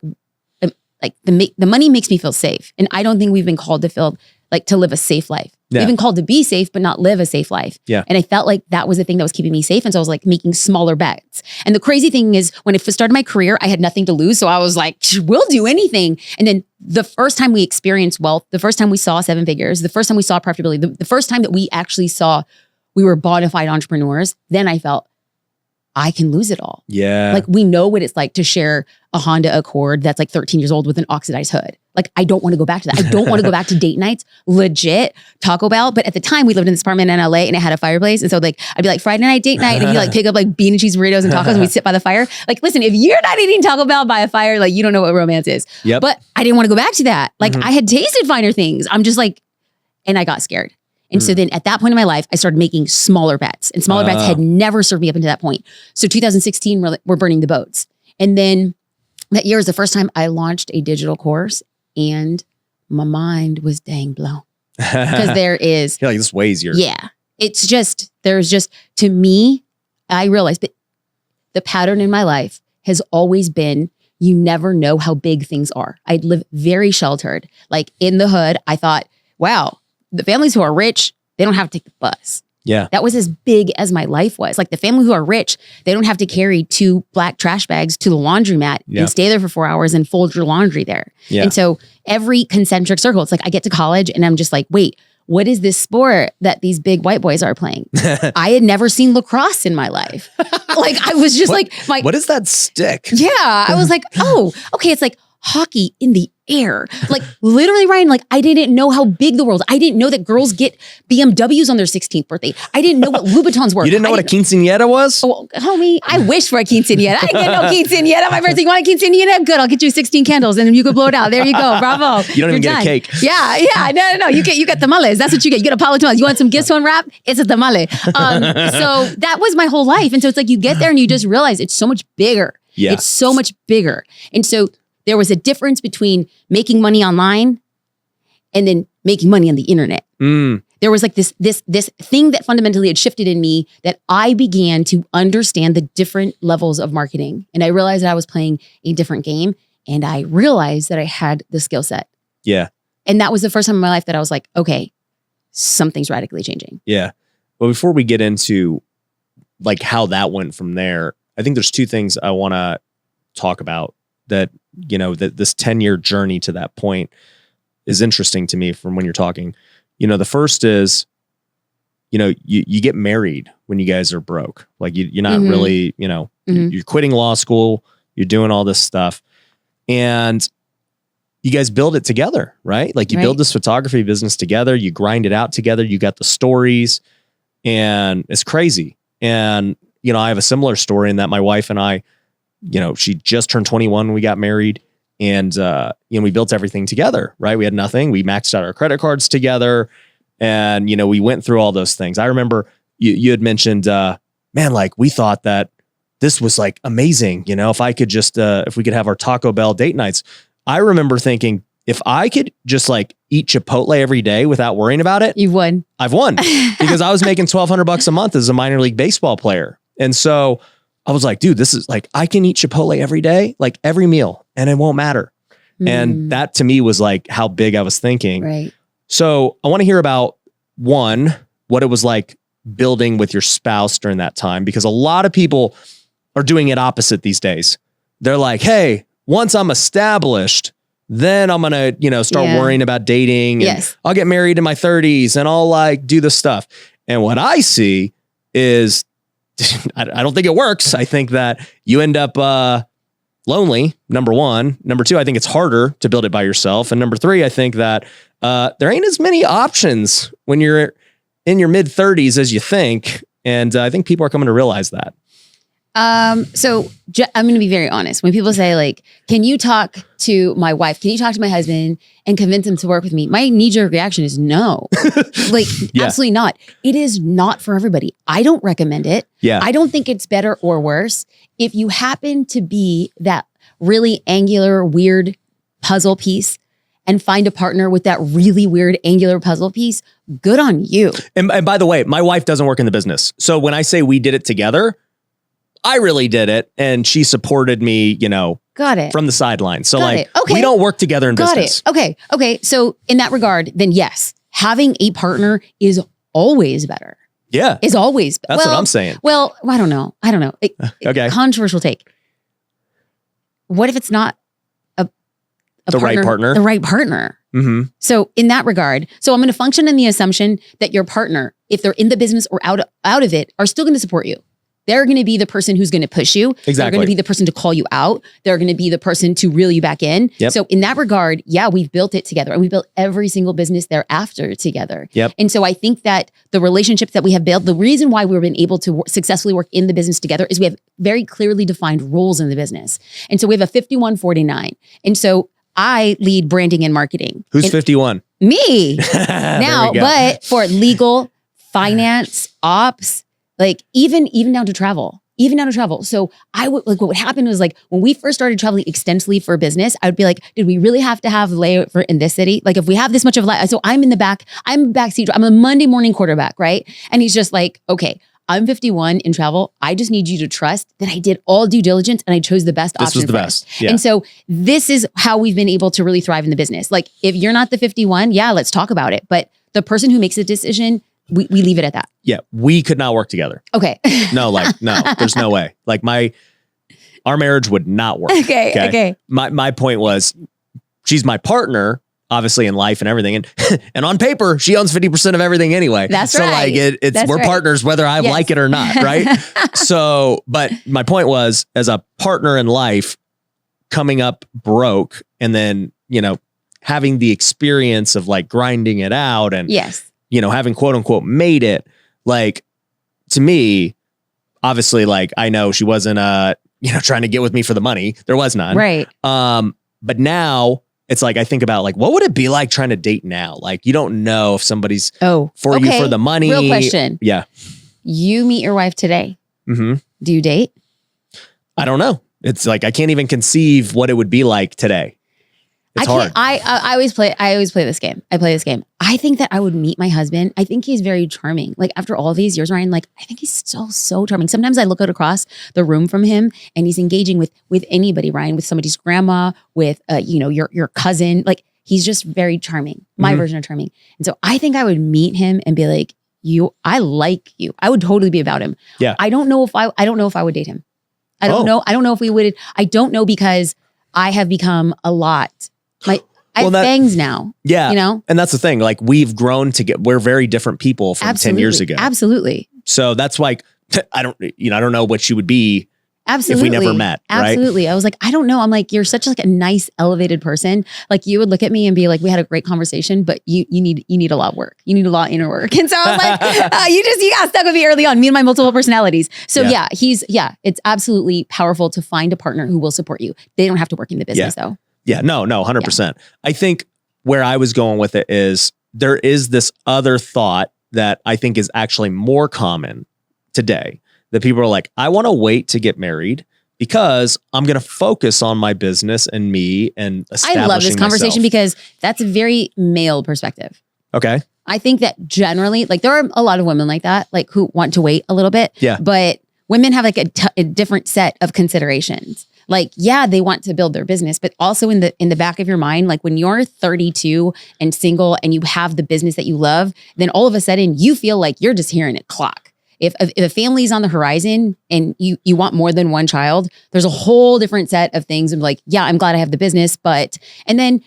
the money makes me feel safe. And I don't think we've been called to live a safe life. Yeah. We've been called to be safe, but not live a safe life. Yeah. And I felt like that was the thing that was keeping me safe. And so I was like making smaller bets. And the crazy thing is when I started my career, I had nothing to lose. So I was like, we'll do anything. And then the first time we experienced wealth, the first time we saw 7 figures, the first time we saw profitability, the first time that we actually saw we were bona fide entrepreneurs, then I felt I can lose it all. Yeah. Like we know what it's like to share a Honda Accord that's like 13 years old with an oxidized hood. Like I don't want to go back to that. I don't want to go back to date nights, legit Taco Bell. But at the time we lived in this apartment in LA and it had a fireplace. And so like, I'd be like Friday night date night. And you like pick up like bean and cheese burritos and tacos and we sit by the fire. Like, listen, if you're not eating Taco Bell by a fire, like you don't know what romance is. Yep. But I didn't want to go back to that. Like I had tasted finer things. I'm just like, and I got scared. And so then at that point in my life, I started making smaller bets, and smaller bets had never served me up until that point. So 2016, we're burning the boats. And then that year is the first time I launched a digital course, and my mind was dang blown. Because there is. You're like, this is way easier. Yeah. It's just, to me, I realized that the pattern in my life has always been, you never know how big things are. I'd live very sheltered. Like in the hood, I thought, wow, the families who are rich, they don't have to take the bus. Yeah. That was as big as my life was. Like the family who are rich, they don't have to carry 2 black trash bags to the laundromat and stay there for 4 hours and fold your laundry there. Yeah. And so every concentric circle, it's like I get to college and I'm just like, wait, what is this sport that these big white boys are playing? I had never seen lacrosse in my life. Like I was just what is that stick? Yeah. I was like, oh, okay. It's like hockey in the air. Like literally, Ryan, like I didn't know how big the world. I didn't know that girls get BMWs on their 16th birthday. I didn't know what Louboutins were. You didn't know what a quinceañera was? Oh, homie, I wish for a quinceañera. I didn't get no quinceañera. My birthday, you want a quinceañera? Good, I'll get you 16 candles and then you can blow it out. There you go. Bravo. You don't even get a cake. Yeah. No. You get tamales. That's what you get. You get a palo tamales. You want some gifts to unwrap? It's a tamale. So that was my whole life. And so it's like you get there and you just realize it's so much bigger. Yeah. It's so much bigger. And so there was a difference between making money online and then making money on the internet. There was like this thing that fundamentally had shifted in me that I began to understand the different levels of marketing. And I realized that I was playing a different game, and I realized that I had the skill set. Yeah. And that was the first time in my life that I was like, okay, something's radically changing. Yeah. Well, before we get into like how that went from there, I think there's 2 things I want to talk about that, that this 10-year journey to that point is interesting to me from when you're talking. The first is, you get married when you guys are broke. Like you're not really, you're quitting law school, you're doing all this stuff, and you guys build it together, right? Like you build this photography business together, you grind it out together, you got the stories, and it's crazy. And, I have a similar story in that my wife and I, she just turned 21 when we got married, and, we built everything together, right? We had nothing. We maxed out our credit cards together, and, we went through all those things. I remember you had mentioned, man, like we thought that this was like amazing. If I could just, if we could have our Taco Bell date nights. I remember thinking, if I could just like eat Chipotle every day without worrying about it, you've won. I've won, because I was making $1,200 a month as a minor league baseball player. And so I was like, dude, this is like, I can eat Chipotle every day, like every meal, and it won't matter. And that to me was like how big I was thinking. Right. So I want to hear about, one, what it was like building with your spouse during that time, because a lot of people are doing it opposite these days. They're like, hey, once I'm established, then I'm going to, start worrying about dating. And I'll get married in my 30s and I'll like do this stuff. And what I see is, I don't think it works. I think that you end up lonely, number one. Number two, I think it's harder to build it by yourself. And number three, I think that there ain't as many options when you're in your mid 30s as you think. And I think people are coming to realize that. So I'm going to be very honest. When people say like, can you talk to my wife? Can you talk to my husband and convince him to work with me? My knee-jerk reaction is no, like absolutely not. It is not for everybody. I don't recommend it. Yeah. I don't think it's better or worse. If you happen to be that really angular, weird puzzle piece and find a partner with that really weird angular puzzle piece, good on you. And by the way, my wife doesn't work in the business. So when I say we did it together, I really did it, and she supported me, Got it. from the sidelines. So Got it. Okay. we don't work together in business. Got it. Okay. So in that regard, then yes, having a partner is always better. Yeah. Is always better. That's what I'm saying. Well, I don't know. Okay. Controversial take. What if it's not a right partner? The right partner. Mm-hmm. So in that regard, so I'm going to function in the assumption that your partner, if they're in the business or out of it, are still going to support you. They're going to be the person who's going to push you. Exactly. They're going to be the person to call you out. They're going to be the person to reel you back in. Yep. So in that regard, yeah, we've built it together, and we built every single business thereafter together. Yep. And so I think that the relationships that we have built, the reason why we've been able to successfully work in the business together is we have very clearly defined roles in the business. And so we have a 51-49. And so I lead branding and marketing. Who's 51? Me. Now, but for legal, finance, ops, like even down to travel. So I would like, what would happen was like, when we first started traveling extensively for business, I would be like, did we really have to have layover in this city? Like if we have this much of so I'm in the back, I'm backseat, I'm a Monday morning quarterback, right? And he's just like, okay, I'm 51 in travel. I just need you to trust that I did all due diligence and I chose the best option This was the first. best. Yeah. And so this is how we've been able to really thrive in the business. Like if you're not the 51, yeah, let's talk about it. But the person who makes the decision, we leave it at that. Yeah. We could not work together. Okay. No, there's no way. Like our marriage would not work. Okay. My point was, she's my partner, obviously in life and everything. And on paper, she owns 50% of everything anyway. That's so right. So we're partners, whether I like it or not. Right. So, but my point was, as a partner in life, coming up broke and then, having the experience of like grinding it out and, having quote unquote made it, like to me, obviously, like I know she wasn't, trying to get with me for the money. There was none. Right. But now it's like, I think about like, what would it be like trying to date now? Like, you don't know if somebody's you for the money. Real question. Yeah. You meet your wife today. Mm-hmm. Do you date? I don't know. It's like, I can't even conceive what it would be like today. It's hard. I always play this game. I think that I would meet my husband. I think he's very charming. Like after all these years, Ryan, like I think he's still so charming. Sometimes I look out across the room from him and he's engaging with anybody, Ryan, with somebody's grandma, with your cousin. Like he's just very charming. My version of charming. And so I think I would meet him and be like, I like you. I would totally be about him. Yeah. I don't know if I would date him. I don't know. I don't know if we would. I don't know because I have become a lot. I have that- bangs now. Yeah. You know? And that's the thing. Like we've grown to we're very different people from 10 years ago. Absolutely. So that's like, I don't know what you would be Absolutely. if we never met. Absolutely. Right? I was like, I don't know. I'm like, you're such like a nice, elevated person. Like you would look at me and be like, we had a great conversation, but you need a lot of work. You need a lot of inner work. And so I was like, you got stuck with me early on, me and my multiple personalities. So it's absolutely powerful to find a partner who will support you. They don't have to work in the business though. Yeah, no, 100%. I think where I was going with it is there is this other thought that I think is actually more common today. That people are like, I want to wait to get married because I'm going to focus on my business and me and establishing I love this conversation myself. because that's a very male perspective. Okay. I think that generally, like there are a lot of women like that, like who want to wait a little bit. Yeah. But women have like a different set of considerations. Like, yeah, they want to build their business, but also in the back of your mind, like when you're 32 and single and you have the business that you love, then all of a sudden you feel like you're just hearing a clock. If a family's on the horizon and you want more than one child, there's a whole different set of things. And like, yeah, I'm glad I have the business, and then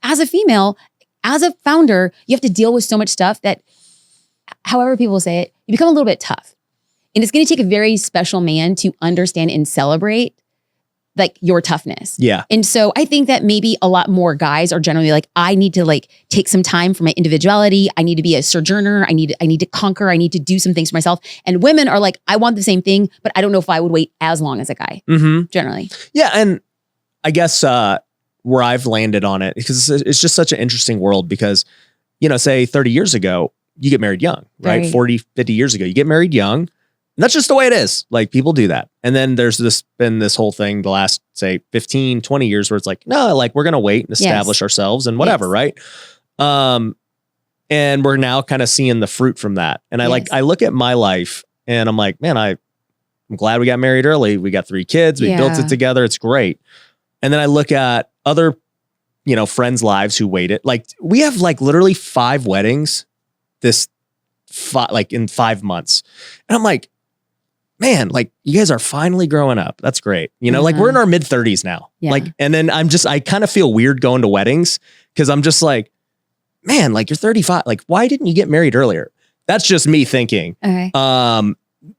as a female, as a founder, you have to deal with so much stuff that, however people say it, you become a little bit tough. And it's going to take a very special man to understand and celebrate like your toughness. Yeah. And so I think that maybe a lot more guys are generally like, I need to like take some time for my individuality. I need to be a sojourner. I need to conquer. I need to do some things for myself. And women are like, I want the same thing, but I don't know if I would wait as long as a guy generally. Yeah. And I guess where I've landed on it, because it's just such an interesting world because, say 30 years ago, you get married young, right? 40, 50 years ago, you get married young. And that's just the way it is. Like people do that. And then there's been this whole thing the last, say 15, 20 years where it's like, no, like we're going to wait and establish ourselves and whatever. Right. And we're now kind of seeing the fruit from that. And I look at my life and I'm like, man, I'm glad we got married early. We got 3 kids. We built it together. It's great. And then I look at other, friends' lives who waited. Like we have like literally 5 weddings in 5 months. And I'm like, man, like you guys are finally growing up. That's great. Like we're in our mid 30s now. Yeah. Like, and then I kind of feel weird going to weddings because I'm just like, man, like you're 35. Like, why didn't you get married earlier? That's just me thinking. Okay.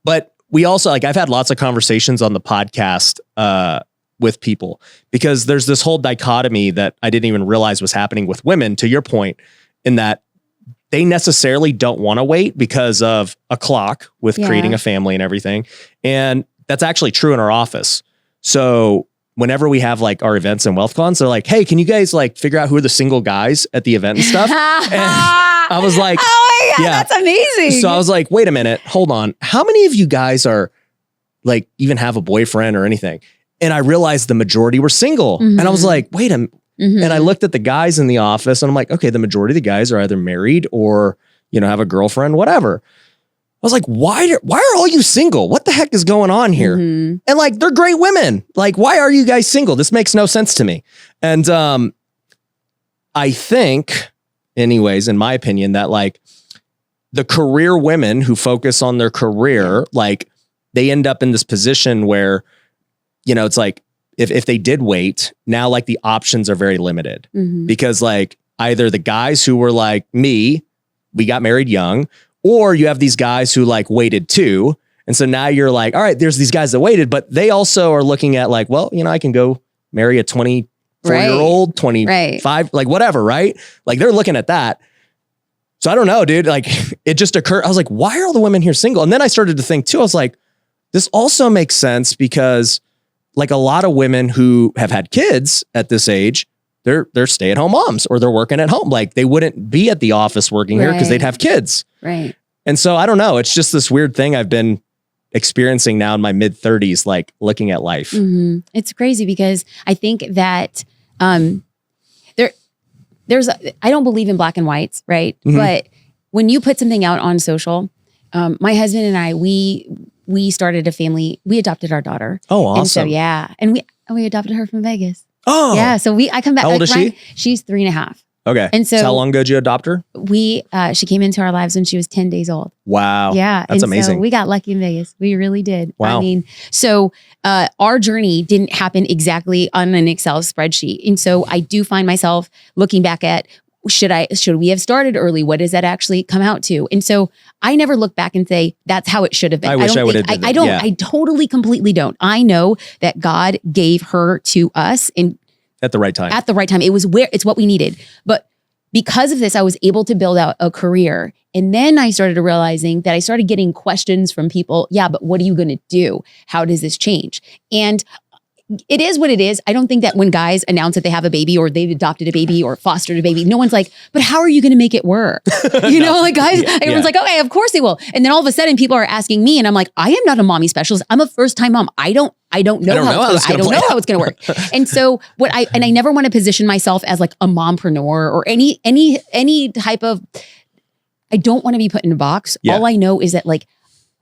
But we also I've had lots of conversations on the podcast with people because there's this whole dichotomy that I didn't even realize was happening with women, to your point, in that they necessarily don't want to wait because of a clock with creating a family and everything. And that's actually true in our office. So whenever we have like our events and wealth cons, they're like, hey, can you guys like figure out who are the single guys at the event and stuff? And I was like, oh my God, that's amazing. So I was like, wait a minute, hold on. How many of you guys are like even have a boyfriend or anything? And I realized the majority were single. And I was like, wait a minute. And I looked at the guys in the office and I'm like, okay, the majority of the guys are either married or, have a girlfriend, whatever. I was like, why are all you single? What the heck is going on here? And like, they're great women. Like, why are you guys single? This makes no sense to me. And I think, anyways, in my opinion, that like the career women who focus on their career, like they end up in this position where, it's like, if they did wait, now like the options are very limited because like either the guys who were like me, we got married young, or you have these guys who like waited too. And so now you're like, all right, there's these guys that waited, but they also are looking at like, well, I can go marry a 24-year-old, 25, like whatever, right? Like they're looking at that. So I don't know, dude, like it just occurred. I was like, why are all the women here single? And then I started to think too, I was like, this also makes sense because like a lot of women who have had kids at this age, they're stay-at-home moms or they're working at home. Like they wouldn't be at the office working here because they'd have kids. Right. And so I don't know. It's just this weird thing I've been experiencing now in my mid 30s, like looking at life. It's crazy because I think that I don't believe in black and whites, right? But when you put something out on social, my husband and I, we started a family. We adopted our daughter. Oh, awesome. And so, and we adopted her from Vegas. Oh, yeah. So I come back. How old is she? She's 3.5. Okay. And so how long ago did you adopt her? She came into our lives when she was 10 days old. Wow. Yeah. That's and amazing. So we got lucky in Vegas. We really did. Wow. I mean, so our journey didn't happen exactly on an Excel spreadsheet. And so I do find myself looking back at, should we have started early? What does that actually come out to? And so I never look back and say, that's how it should have been. I wish I would have did I that. don't. Yeah. I totally, completely don't. I know that God gave her to us At the right time. at the right time. It's what we needed. But because of this, I was able to build out a career. And then I started realizing that I started getting questions from people. Yeah, but what are you going to do? How does this change? And it is what it is. I don't think that when guys announce that they have a baby or they've adopted a baby or fostered a baby, no one's like, but how are you going to make it work? You know, like guys, everyone's like, okay, of course they will. And then all of a sudden people are asking me and I'm like, I am not a mommy specialist. I'm a first time mom. I don't know how it's going to work. And so I never want to position myself as like a mompreneur or any type of, I don't want to be put in a box. Yeah. All I know is that like,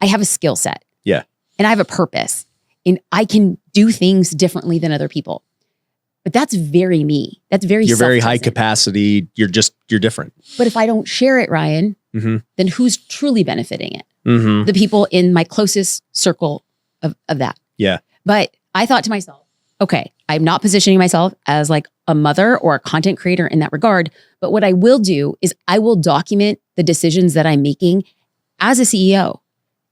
I have a skill set. Yeah. And I have a purpose. And I can do things differently than other people. But that's very me. That's very You're very high self-present. capacity. You're different. But if I don't share it, Ryan, then who's truly benefiting it? Mm-hmm. The people in my closest circle of that. Yeah. But I thought to myself, okay, I'm not positioning myself as like a mother or a content creator in that regard. But what I will do is I will document the decisions that I'm making as a CEO.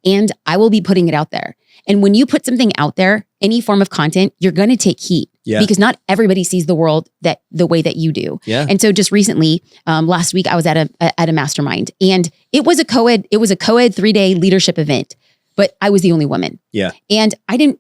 And I will be putting it out there. And when you put something out there, any form of content, you're going to take heat because not everybody sees the world the way that you do. Yeah. And so just recently, last week, I was at a mastermind and it was a co-ed 3-day leadership event, but I was the only woman. Yeah. And it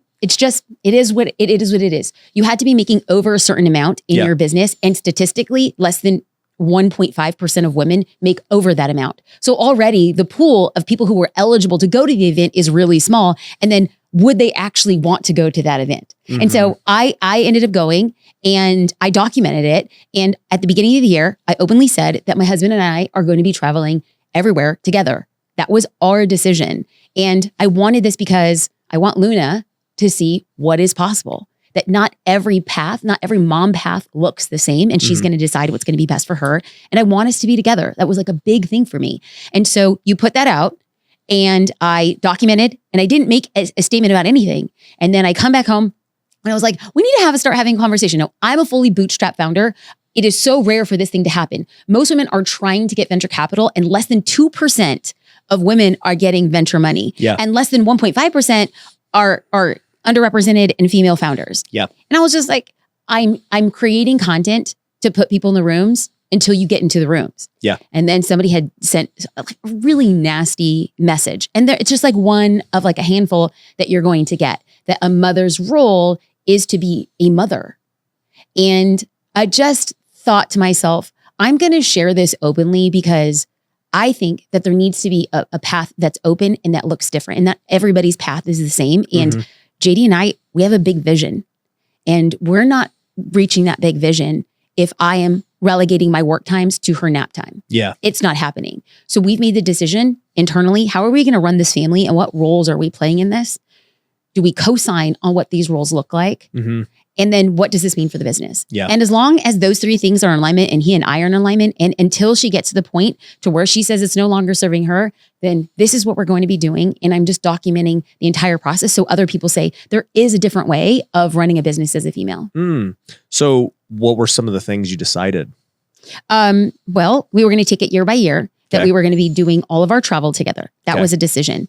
is what it is. You had to be making over a certain amount in your business, and statistically less than 1.5% of women make over that amount. So already the pool of people who were eligible to go to the event is really small. And then would they actually want to go to that event? Mm-hmm. And so I ended up going and I documented it. And at the beginning of the year, I openly said that my husband and I are going to be traveling everywhere together. That was our decision. And I wanted this because I want Luna to see what is possible. That not every mom path looks the same, and she's going to decide what's going to be best for her. And I want us to be together. That was like a big thing for me. And so you put that out and I documented, and I didn't make a statement about anything. And then I come back home and I was like, we need to start having a conversation. No, I'm a fully bootstrap founder. It is so rare for this thing to happen. Most women are trying to get venture capital, and less than 2% of women are getting venture money. Yeah. And less than 1.5% are underrepresented and female founders. Yeah. And I was just like, I'm creating content to put people in the rooms until you get into the rooms. Yeah. And then somebody had sent a really nasty message. And it's just like one of like a handful that you're going to get, that a mother's role is to be a mother. And I just thought to myself, I'm going to share this openly because I think that there needs to be a path that's open and that looks different, and that everybody's path is the same. And JD and I, we have a big vision, and we're not reaching that big vision if I am relegating my work times to her nap time. Yeah. It's not happening. So we've made the decision internally, how are we going to run this family and what roles are we playing in this? Do we co-sign on what these roles look like? Mm-hmm. And then what does this mean for the business? Yeah. And as long as those three things are in alignment and he and I are in alignment, and until she gets to the point to where she says it's no longer serving her, then this is what we're going to be doing. And I'm just documenting the entire process so other people say there is a different way of running a business as a female. So what were some of the things you decided? Well, we were going to take it year by year, that we were going to be doing all of our travel together. That was a decision.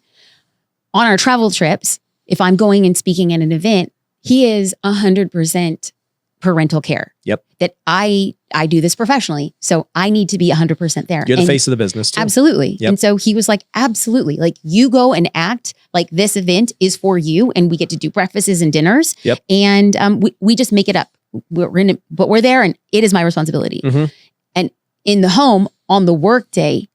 On our travel trips, if I'm going and speaking at an event, he is 100% parental care. Yep. That I do this professionally. So I need to be 100% there. You're the face of the business too. Absolutely. Yep. And so he was like, absolutely. Like, you go and act like this event is for you, and we get to do breakfasts and dinners. Yep. And we just make it up. But we're there, and it is my responsibility. Mm-hmm. And in the home, in the workday,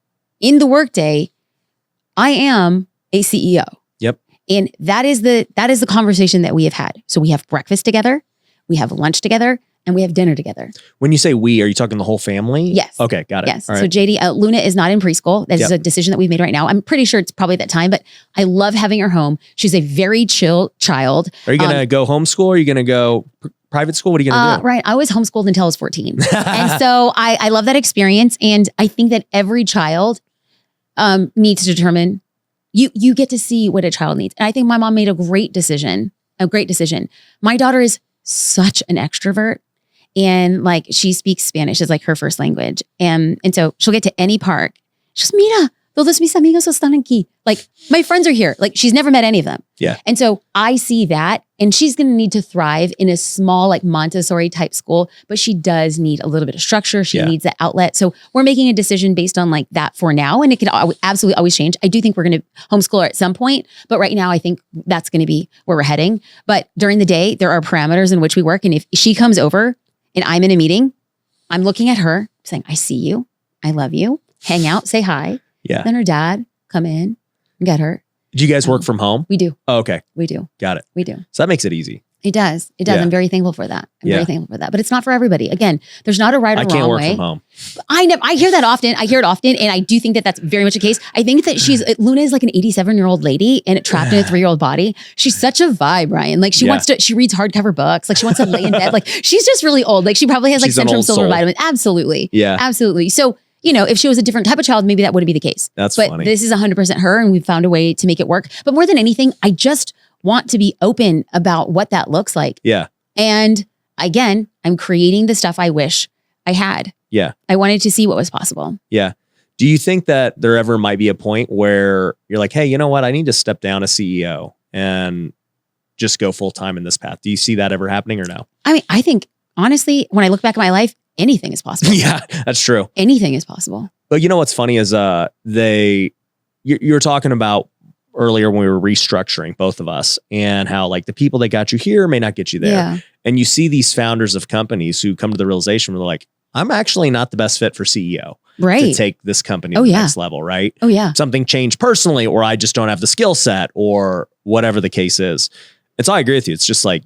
I am a CEO. Yep. And that is the conversation that we have had. So we have breakfast together, we have lunch together, and we have dinner together. When you say we, are you talking the whole family? Yes. Okay, got it. Yes. All right. So JD, Luna is not in preschool. This is a decision that we've made right now. I'm pretty sure it's probably that time, but I love having her home. She's a very chill child. Are you going to go homeschool, or are you going to go private school? What are you going to do? Right. I was homeschooled until I was 14. And so I love that experience. And I think that every child needs to determine, you get to see what a child needs. And I think my mom made a great decision. My daughter is such an extrovert. And like, she speaks Spanish as like her first language. And so she'll get to any park. She's, mira, todos mis amigos están aquí. Like, my friends are here. Like, she's never met any of them. Yeah. And so I see that, and she's going to need to thrive in a small, like Montessori type school, but she does need a little bit of structure. She needs that outlet. So we're making a decision based on like that for now. And it can absolutely always change. I do think we're going to homeschool her at some point, but right now I think that's going to be where we're heading. But during the day, there are parameters in which we work. And if she comes over and I'm in a meeting, I'm looking at her saying, I see you. I love you. Hang out, say hi. Yeah. Then her dad come in and get her. Do you guys work from home? We do. Oh, okay. We do. Got it. We do. So that makes it easy. It does. It does. Yeah. I'm very thankful for that. But it's not for everybody. Again, there's not a right or wrong way. I can't work from home. I hear that often. And I do think that that's very much the case. I think that Luna is like an 87-year-old lady and trapped in a 3-year-old body. She's such a vibe, Ryan. Like she reads hardcover books. Like she wants to lay in bed. Like she's just really old. Like she probably has like Centrum Silver vitamin. Absolutely. Yeah. Absolutely. So, if she was a different type of child, maybe that wouldn't be the case. But funny. This is 100% her, and we've found a way to make it work. But more than anything, I just want to be open about what that looks like. Yeah. And again, I'm creating the stuff I wish I had. Yeah. I wanted to see what was possible. Yeah. Do you think that there ever might be a point where you're like, hey, you know what? I need to step down as CEO and just go full time in this path. Do you see that ever happening or no? I mean, I think honestly, when I look back at my life, anything is possible. Yeah, that's true. Anything is possible. But you know what's funny is you were talking about earlier when we were restructuring, both of us, and how like the people that got you here may not get you there. Yeah. And you see these founders of companies who come to the realization where they're like, I'm actually not the best fit for CEO. Right. To take this company to the next level, right? Oh yeah. Something changed personally, or I just don't have the skill set, or whatever the case is. And so I agree with you. It's just like,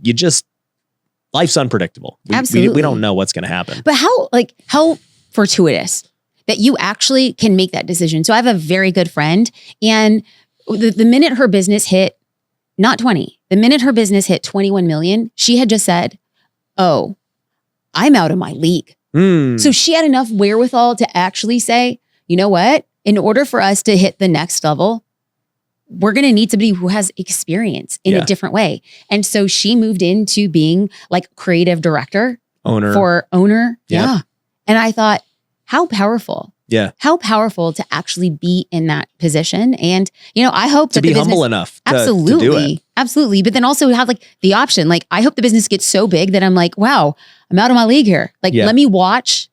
life's unpredictable. Absolutely. We don't know what's going to happen. But how fortuitous that you actually can make that decision. So I have a very good friend, and the minute her business hit, not 20, the minute her business hit 21 million, she had just said, oh, I'm out of my league. So she had enough wherewithal to actually say, you know what? In order for us to hit the next level, we're going to need somebody who has experience in a different way. And so she moved into being like creative director. Owner. Yeah. And I thought, how powerful. Yeah. How powerful to actually be in that position. And, I hope to be humble enough to do it. Absolutely. But then also have like the option, like, I hope the business gets so big that I'm like, wow, I'm out of my league here. Like, let me watch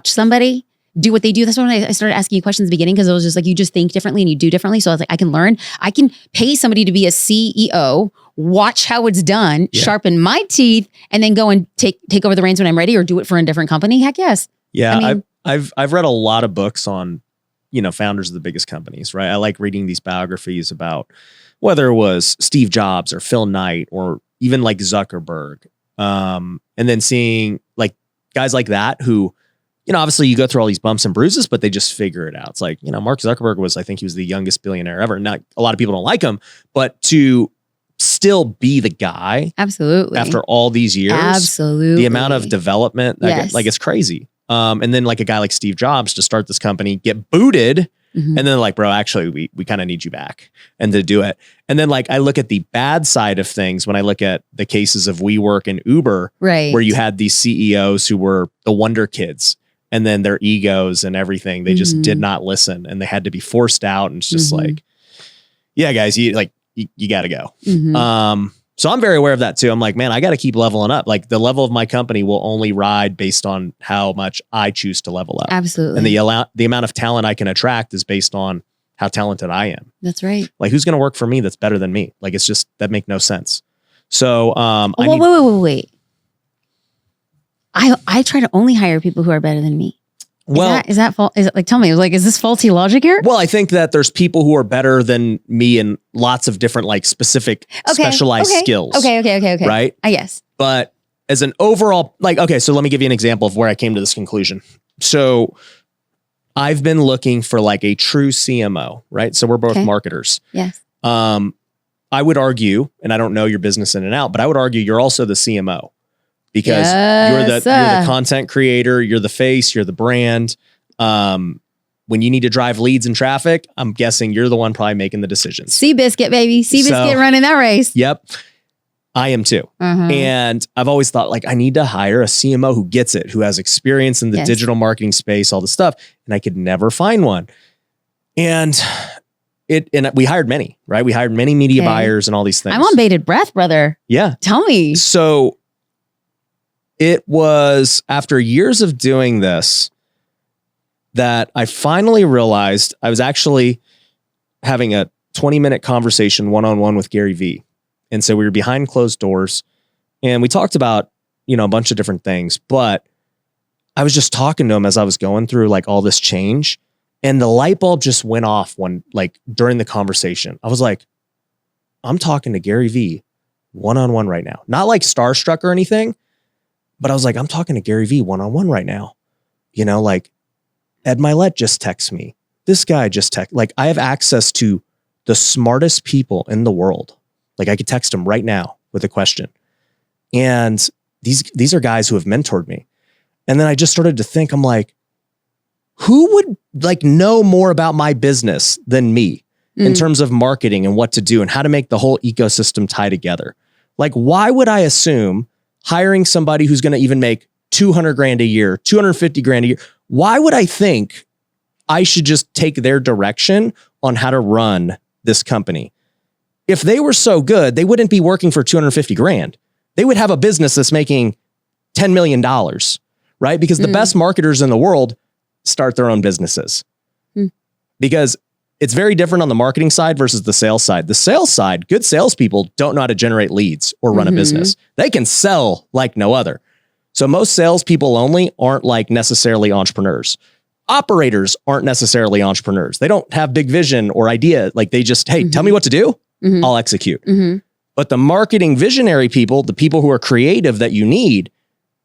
somebody do what they do. That's when I started asking you questions at the beginning, because it was just like, you just think differently and you do differently. So I was like, I can learn. I can pay somebody to be a CEO, watch how it's done, sharpen my teeth, and then go and take over the reins when I'm ready, or do it for a different company. Heck yes. Yeah. I mean, I've read a lot of books on, founders of the biggest companies, right? I like reading these biographies about whether it was Steve Jobs or Phil Knight or even like Zuckerberg. And then seeing like guys like that who, obviously you go through all these bumps and bruises, but they just figure it out. It's like, Mark Zuckerberg I think he was the youngest billionaire ever. Now, a lot of people don't like him, but to still be the guy. Absolutely. After all these years. Absolutely. The amount of development, it's crazy. And then like a guy like Steve Jobs to start this company, get booted. And then like, bro, actually we kind of need you back and to do it. And then like, I look at the bad side of things when I look at the cases of WeWork and Uber, right, where you had these CEOs who were the wonder kids, and then their egos and everything, they just did not listen, and they had to be forced out. And it's just like, yeah, guys, you got to go. So I'm very aware of that too. I'm like, man, I got to keep leveling up. Like the level of my company will only ride based on how much I choose to level up. Absolutely. And the amount of talent I can attract is based on how talented I am. That's right. Like, who's going to work for me that's better than me? Like, it's just, that make no sense. So, wait. I try to only hire people who are better than me. Is that fault? Is it like, tell me, like, is this faulty logic here? Well, I think that there's people who are better than me in lots of different, like, specific specialized skills. Okay. Right? Yes. But as an overall, like, okay, so let me give you an example of where I came to this conclusion. So I've been looking for like a true CMO, right? So we're both marketers. Yes. I would argue, and I don't know your business in and out, but I would argue you're also the CMO. because you're the content creator, you're the face, you're the brand. When you need to drive leads and traffic, I'm guessing you're the one probably making the decisions. Seabiscuit, baby. Seabiscuit running that race. Yep. I am too. And I've always thought like, I need to hire a CMO who gets it, who has experience in the digital marketing space, all the stuff. And I could never find one. And we hired many, right? We hired many media buyers and all these things. I'm on bated breath, brother. Yeah. Tell me. So it was after years of doing this that I finally realized I was actually having a 20-minute conversation one-on-one with Gary Vee. And so we were behind closed doors and we talked about, a bunch of different things, but I was just talking to him as I was going through like all this change, and the light bulb just went off during the conversation. I was like, I'm talking to Gary Vee one-on-one right now. Not like starstruck or anything, but I was like, I'm talking to Gary Vee one-on-one right now. Ed Milet just texted me. This guy just texted. Like, I have access to the smartest people in the world. Like, I could text him right now with a question. And these are guys who have mentored me. And then I just started to think, I'm like, who would know more about my business than me in terms of marketing and what to do and how to make the whole ecosystem tie together? Like, why would I assume hiring somebody who's going to even make 200 grand a year, 250 grand a year? Why would I think I should just take their direction on how to run this company? If they were so good, they wouldn't be working for 250 grand. They would have a business that's making $10 million, right? Because the best marketers in the world start their own businesses. Because it's very different on the marketing side versus the sales side. The sales side, good salespeople don't know how to generate leads or run a business. They can sell like no other. So most salespeople only aren't necessarily entrepreneurs. Operators aren't necessarily entrepreneurs. They don't have big vision or idea. Like, they just, hey, tell me what to do. I'll execute. But the marketing visionary people, the people who are creative that you need,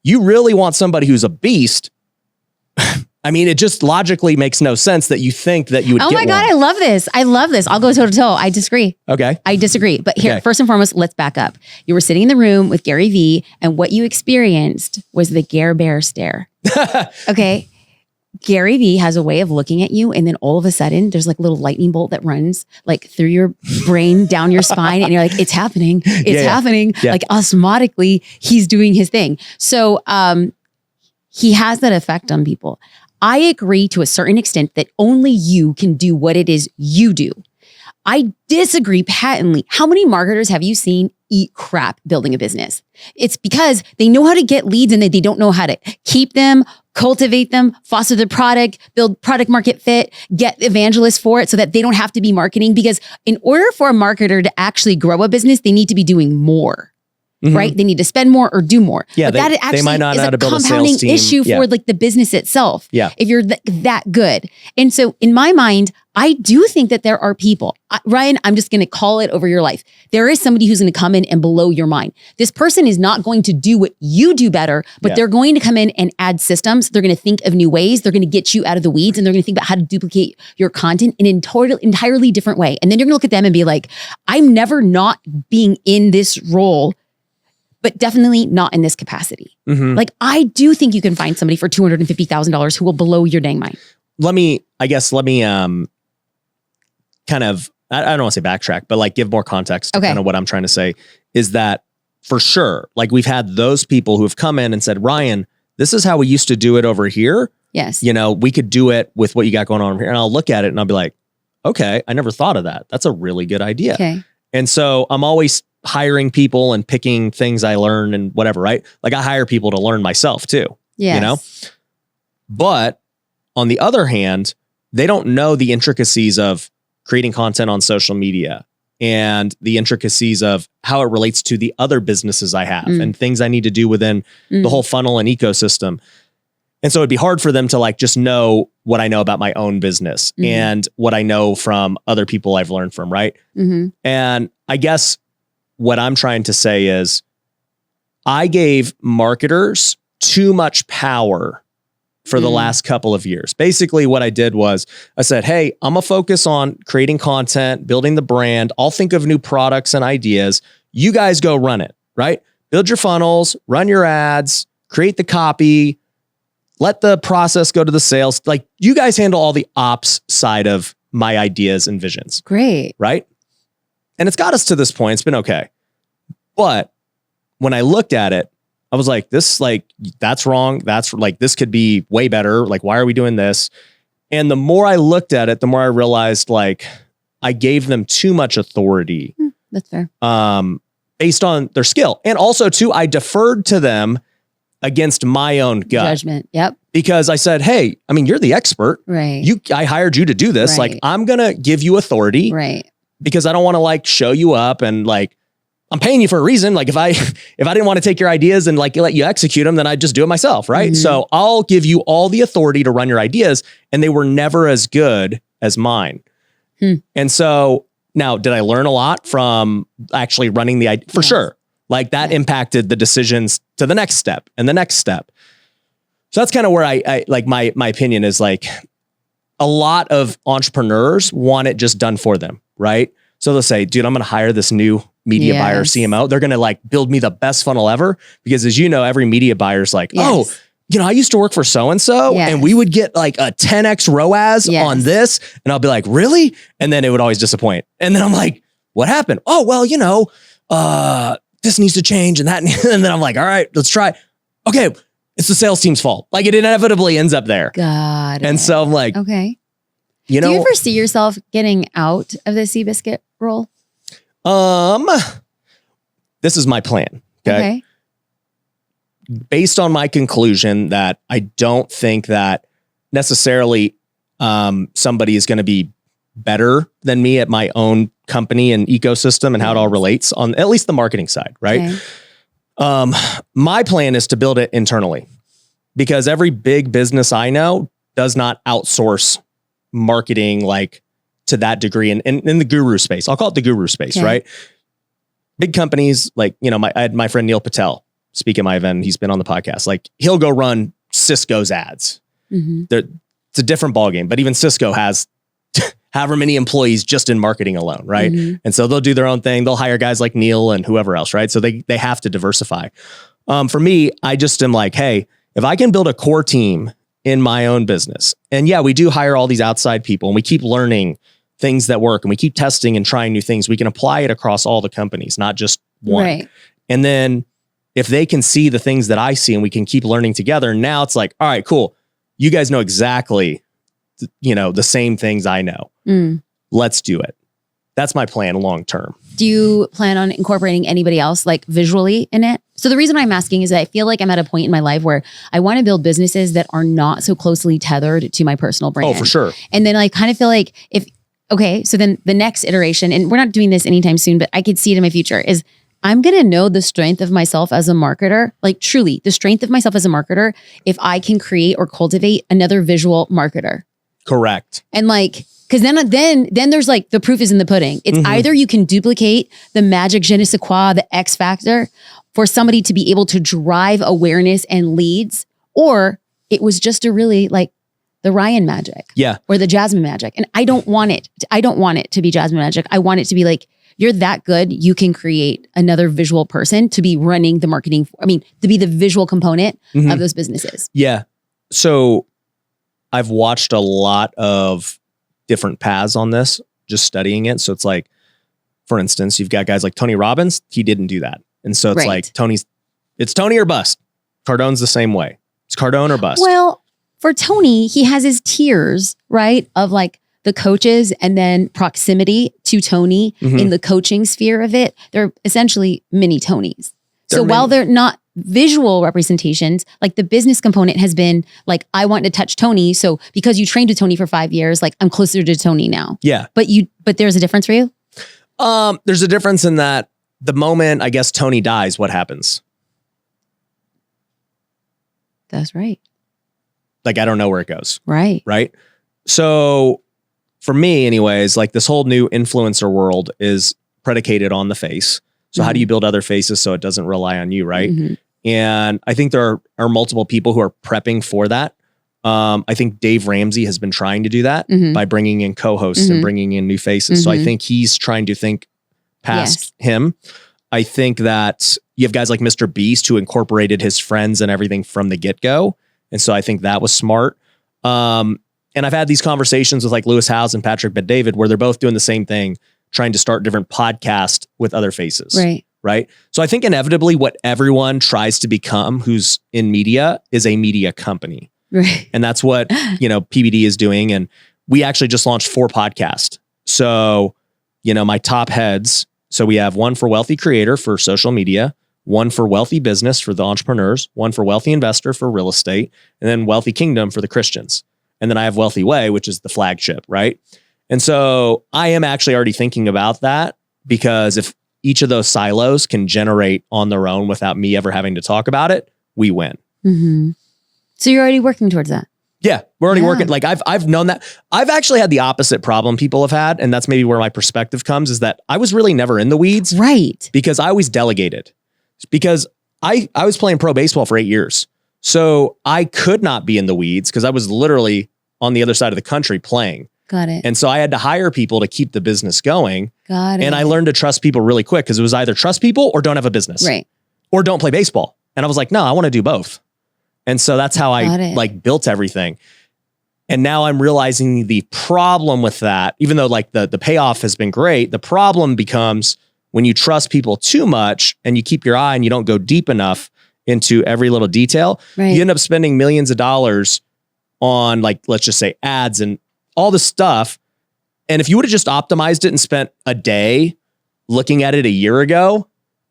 you really want somebody who's a beast. I mean, it just logically makes no sense that you think that you would get one. Oh my God, I love this. I'll go toe to toe. I disagree. Okay. I disagree. But here, first and foremost, let's back up. You were sitting in the room with Gary Vee, and what you experienced was the Gare Bear stare. Okay. Gary Vee has a way of looking at you, and then all of a sudden there's like a little lightning bolt that runs through your brain, down your spine. And you're like, it's happening. It's happening. Yeah. Like, osmotically, he's doing his thing. So he has that effect on people. I agree to a certain extent that only you can do what it is you do. I disagree patently. How many marketers have you seen eat crap building a business? It's because they know how to get leads and they don't know how to keep them, cultivate them, foster the product, build product market fit, get evangelists for it so that they don't have to be marketing. Because in order for a marketer to actually grow a business, they need to be doing more. Right? They need to spend more or do more. Yeah, but that actually they might not is know how to build a compounding sales team. issue for the business itself. Yeah. If you're that good. And so in my mind, I do think that there are people, Ryan, I'm just going to call it over your life. There is somebody who's going to come in and blow your mind. This person is not going to do what you do better, but they're going to come in and add systems. They're going to think of new ways. They're going to get you out of the weeds, and they're going to think about how to duplicate your content in an entirely different way. And then you're going to look at them and be like, I'm never not being in this role, but definitely not in this capacity. Like, I do think you can find somebody for $250,000 who will blow your dang mind. Let me kind of, I don't want to say backtrack, but give more context to kind of what I'm trying to say is that for sure, we've had those people who have come in and said, Ryan, this is how we used to do it over here. Yes. We could do it with what you got going on over here. And I'll look at it and I'll be like, okay, I never thought of that. That's a really good idea. Okay. And so I'm always hiring people and picking things I learn and whatever, right? I hire people to learn myself too. Yes. But on the other hand, they don't know the intricacies of creating content on social media and the intricacies of how it relates to the other businesses I have and things I need to do within the whole funnel and ecosystem. And so it'd be hard for them to just know what I know about my own business and what I know from other people I've learned from, right? And I guess what I'm trying to say is I gave marketers too much power for the last couple of years. Basically what I did was I said, hey, I'm gonna focus on creating content, building the brand. I'll think of new products and ideas. You guys go run it, right? build your funnels, run your ads, create the copy, let the process go to the sales. Like you guys handle all the ops side of my ideas and visions. Great. Right? And it's got us to this point. It's been okay. But when I looked at it, I was like, this, like, that's wrong. That's like, this could be way better. Like, why are we doing this? And the more I looked at it, the more I realized like I gave them too much authority. That's fair. Based on their skill. And also too, I deferred to them against my own gut. Judgment. Yep. Because I said, hey, I mean, you're the expert. Right. I hired you to do this. Right. Like, I'm going to give you authority. Right. Because I don't want to like show you up and like, I'm paying you for a reason. Like if I didn't want to take your ideas and like let you execute them, then I'd just do it myself. Right. So I'll give you all the authority to run your ideas. And they were never as good as mine. And so now, did I learn a lot from actually running the idea? For sure. Like that impacted the decisions to the next step and the next step. So that's kind of where I like my opinion is like a lot of entrepreneurs want it just done for them. Right. So they'll say, dude, I'm going to hire this new media buyer CMO. They're going to like build me the best funnel ever. Because as you know, every media buyer is like, oh, you know, I used to work for so-and-so and we would get like a 10x ROAS on this. And I'll be like, really? And then it would always disappoint. And then I'm like, what happened? Oh, well, you know, this needs to change and that. And then I'm like, all right, let's try. Okay. It's the sales team's fault. Like it inevitably ends up there. God. And so I'm like, okay. You know, do you ever see yourself getting out of the Seabiscuit role? This is my plan. Okay. Based on my conclusion that I don't think that necessarily somebody is going to be better than me at my own company and ecosystem and how it all relates on at least the marketing side. Right. My plan is to build it internally because every big business I know does not outsource marketing like to that degree in the guru space. I'll call it the guru space, right? Big companies like, you know, I had my friend Neil Patel speak at my event. He's been on the podcast. Like he'll go run Cisco's ads. It's a different ballgame, but even Cisco has however many employees just in marketing alone, right? And so they'll do their own thing. They'll hire guys like Neil and whoever else, right? So they have to diversify. For me, I just am like, hey, if I can build a core team in my own business, and yeah, we do hire all these outside people and we keep learning things that work and we keep testing and trying new things, we can apply it across all the companies, not just one. Right. And then if they can see the things that I see and we can keep learning together, now it's like, all right, cool. You guys know exactly, you know, the same things I know. Let's do it. That's my plan long term. Do you plan on incorporating anybody else like visually in it? So the reason I'm asking is that I feel like I'm at a point in my life where I want to build businesses that are not so closely tethered to my personal brand. Oh, for sure. And then I kind of feel like so then the next iteration, and we're not doing this anytime soon, but I could see it in my future, is I'm going to know the strength of myself as a marketer, like truly the strength of myself as a marketer, if I can create or cultivate another visual marketer. Correct. And like, because then there's like the proof is in the pudding. It's either you can duplicate the magic je ne sais quoi, the X factor for somebody to be able to drive awareness and leads, or it was just a really like the Ryan magic. Yeah. Or the Jasmine magic. And I don't want it. I don't want it to be Jasmine magic. I want it to be like, you're that good. You can create another visual person to be running the marketing. To be the visual component of those businesses. Yeah. So I've watched a lot of different paths on this, just studying it. So it's like, for instance, you've got guys like Tony Robbins. He didn't do that. And so it's like it's Tony or bust. Cardone's the same way. It's Cardone or bust. Well, for Tony, he has his tiers, right? Of like the coaches and then proximity to Tony in the coaching sphere of it. They're essentially mini Tonys. So while they're not visual representations, like the business component has been like, I want to touch Tony. So because you trained with Tony for 5 years, like I'm closer to Tony now. Yeah. But there's a difference for you? There's a difference in that the moment, I guess, Tony dies, what happens? That's right. Like, I don't know where it goes. Right. Right. So for me anyways, like this whole new influencer world is predicated on the face. So how do you build other faces so it doesn't rely on you, right? And I think there are multiple people who are prepping for that. I think Dave Ramsey has been trying to do that by bringing in co-hosts and bringing in new faces. So I think he's trying to think past him. I think that you have guys like Mr. Beast who incorporated his friends and everything from the get-go. And so I think that was smart. And I've had these conversations with like Lewis Howes and Patrick Bet-David where they're both doing the same thing, trying to start different podcasts with other faces. Right. So I think inevitably what everyone tries to become who's in media is a media company. Right. And that's what, PBD is doing. And we actually just launched 4 podcasts. So, my top heads. So we have one for Wealthy Creator for social media, one for Wealthy Business for the entrepreneurs, one for Wealthy Investor for real estate, and then Wealthy Kingdom for the Christians. And then I have Wealthy Way, which is the flagship, right? And so I am actually already thinking about that because if each of those silos can generate on their own without me ever having to talk about it, we win. Mm-hmm. So you're already working towards that. Yeah, we're already working. Like I've known that. I've actually had the opposite problem people have had. And that's maybe where my perspective comes is that I was really never in the weeds. Right. Because I always delegated. Because I was playing pro baseball for 8 years. So I could not be in the weeds because I was literally on the other side of the country playing. Got it. And so I had to hire people to keep the business going. Got it. And I learned to trust people really quick because it was either trust people or don't have a business. Right. Or don't play baseball. And I was like, no, I want to do both. And so that's how I like built everything. And now I'm realizing the problem with that, even though like the payoff has been great, the problem becomes when you trust people too much and you keep your eye and you don't go deep enough into every little detail, you end up spending millions of dollars on like, let's just say ads and all this stuff. And if you would have just optimized it and spent a day looking at it a year ago,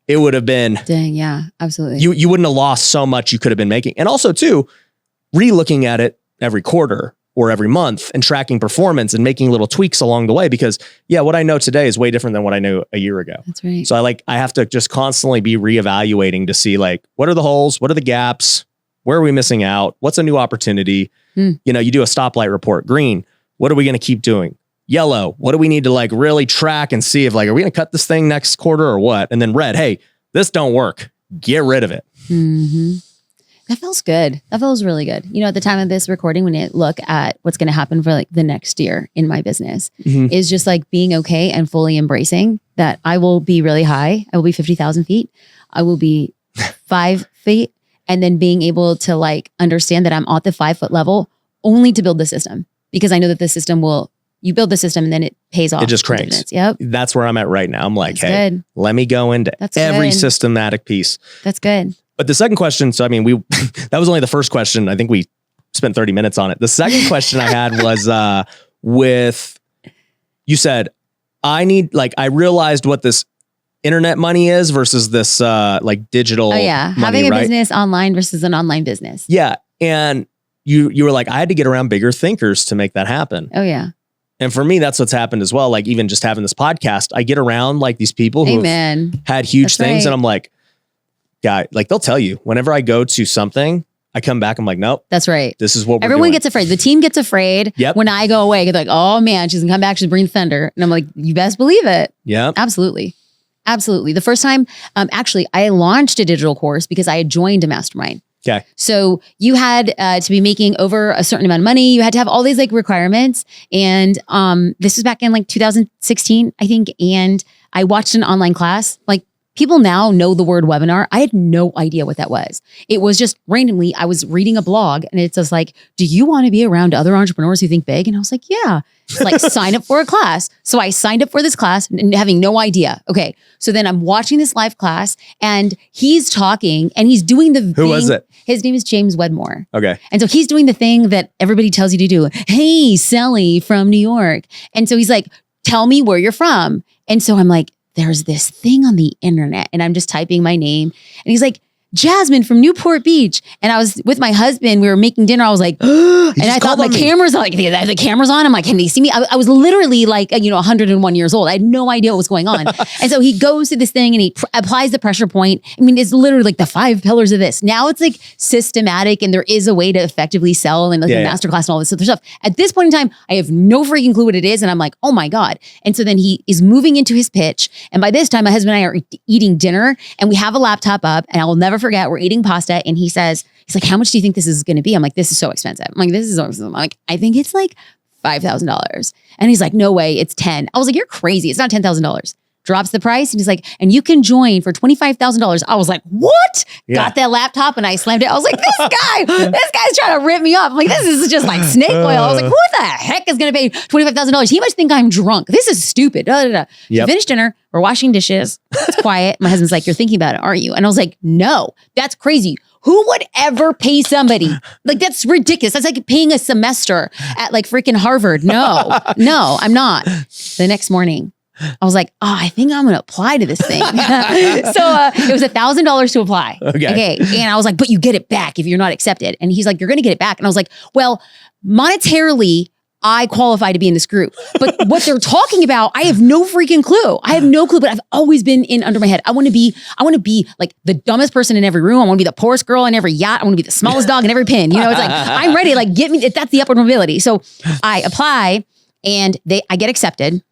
it would have been, dang, yeah, absolutely. You wouldn't have lost so much you could have been making. And also too, re-looking at it every quarter or every month and tracking performance and making little tweaks along the way because what I know today is way different than what I knew a year ago. That's right. So I have to just constantly be reevaluating to see like, what are the holes? What are the gaps? Where are we missing out? What's a new opportunity? You do a stoplight report, green. What are we going to keep doing? Yellow. What do we need to like really track and see if like, are we going to cut this thing next quarter or what? And then red. Hey, this don't work. Get rid of it. Mm-hmm. That feels good. That feels really good. At the time of this recording, when I look at what's going to happen for like the next year in my business is just like being okay and fully embracing that I will be really high. I will be 50,000 feet. I will be 5 feet. And then being able to like understand that I'm at the 5 foot level only to build the system because I know that the system you build the system and then it pays off. It just cranks. Yep. That's where I'm at right now. I'm like, That's hey, good. Let me go into every good. systematic piece. That's good. But the second question, so I mean, that was only the first question. I think we spent 30 minutes on it. The second question I had was you said, I realized what this internet money is versus this like digital money, having a business online versus an online business. Yeah. And you were like, I had to get around bigger thinkers to make that happen. Oh yeah. And for me, that's what's happened as well. Like even just having this podcast, I get around like these people who have had huge things. And I'm like, like they'll tell you whenever I go to something, I come back. I'm like, nope. That's right. This is what everyone gets afraid. The team gets afraid when I go away. They're like, oh man, she's gonna come back. She's bringing thunder. And I'm like, you best believe it. Yeah, absolutely. Absolutely. The first time, actually, I launched a digital course because I had joined a mastermind. Okay. So you had to be making over a certain amount of money. You had to have all these like requirements. And this was back in like 2016, I think. And I watched an online class. Like people now know the word webinar. I had no idea what that was. It was just randomly, I was reading a blog and it says like, do you want to be around other entrepreneurs who think big? And I was like, yeah. It's like sign up for a class. So I signed up for this class and having no idea. Okay. So then I'm watching this live class and he's talking and he's doing the Who was it? His name is James Wedmore. Okay. And so he's doing the thing that everybody tells you to do. Hey, Sally from New York. And so he's like, tell me where you're from. And so I'm like, there's this thing on the internet and I'm just typing my name. And he's like, Jasmine from Newport Beach. And I was with my husband. We were making dinner. I was like, and I thought the camera's on. Like, the camera's on. I'm like, can they see me? I was literally like, 101 years old. I had no idea what was going on. And so he goes to this thing and he applies the pressure point. I mean, it's literally like the 5 pillars of this. Now it's like systematic and there is a way to effectively sell and like a masterclass and all this other stuff. At this point in time, I have no freaking clue what it is. And I'm like, oh my God. And so then he is moving into his pitch. And by this time, my husband and I are eating dinner and we have a laptop up and I will never forget, we're eating pasta and he's like, how much do you think this is going to be? I'm like, this is so expensive. I'm like, this is so expensive. I'm like, I think it's like $5,000. And he's like, no way, it's 10. I was like, you're crazy. It's not $10,000. drops the price. And he's like, and you can join for $25,000. I was like, what? Got that laptop and I slammed it. I was like, this guy's trying to rip me off. I'm like, this is just like snake oil. I was like, who the heck is going to pay $25,000? He must think I'm drunk. This is stupid. We finished dinner. We're washing dishes. It's quiet. My husband's like, you're thinking about it, aren't you? And I was like, no, that's crazy. Who would ever pay somebody? Like, that's ridiculous. That's like paying a semester at like freaking Harvard. No, I'm not. The next morning, I was like, I think I'm going to apply to this thing. So it was $1,000 to apply. Okay. And I was like, but you get it back if you're not accepted. And he's like, you're going to get it back. And I was like, well, monetarily, I qualify to be in this group. But what they're talking about, I have no freaking clue. I have no clue, but I've always been in under my head. I want to be like the dumbest person in every room. I want to be the poorest girl in every yacht. I want to be the smallest dog in every pin. You know, it's like, I'm ready. Like, get me, that's the upward mobility. So I apply and I get accepted.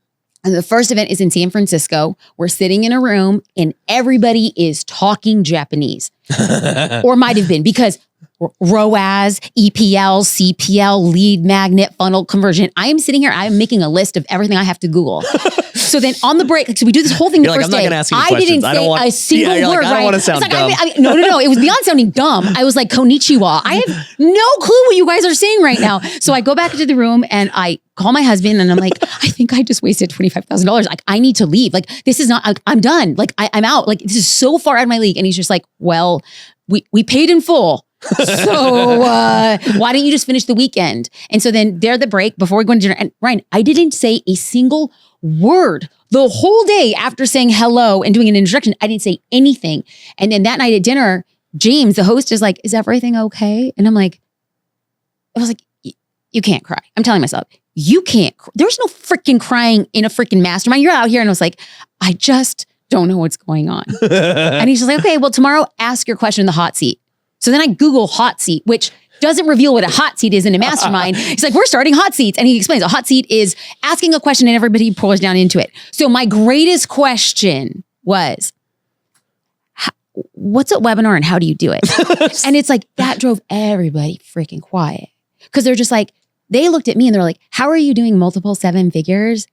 And the first event is in San Francisco. We're sitting in a room and everybody is talking Japanese or might have been because ROAS, EPL, CPL, lead magnet, funnel conversion. I am sitting here. I am making a list of everything I have to Google. So then on the break, so we do this whole thing the first day. I didn't say a single word. I don't want to sound dumb. No. It was beyond sounding dumb. I was like, konnichiwa. I have no clue what you guys are saying right now. So I go back into the room and I call my husband and I'm like, I think I just wasted $25,000. Like, I need to leave. Like, this is not, I'm done. Like, I'm out. Like, this is so far out of my league. And he's just like, well, we paid in full. So why don't you just finish the weekend? And so then they're the break before we go into dinner. And Ryan, I didn't say a single word the whole day after saying hello and doing an introduction. I didn't say anything. And then that night at dinner, James, the host, is like, is everything okay? And I was like, you can't cry. I'm telling myself, you can't. There's no freaking crying in a freaking mastermind. You're out here. And I was like, I just don't know what's going on. And he's just like, okay, well, tomorrow, ask your question in the hot seat. So then I Google hot seat, which doesn't reveal what a hot seat is in a mastermind. He's like, we're starting hot seats. And he explains a hot seat is asking a question and everybody pours down into it. So my greatest question was, what's a webinar and how do you do it? And it's like, that drove everybody freaking quiet. Because they're just like, they looked at me and they're like, how are you doing multiple 7 figures?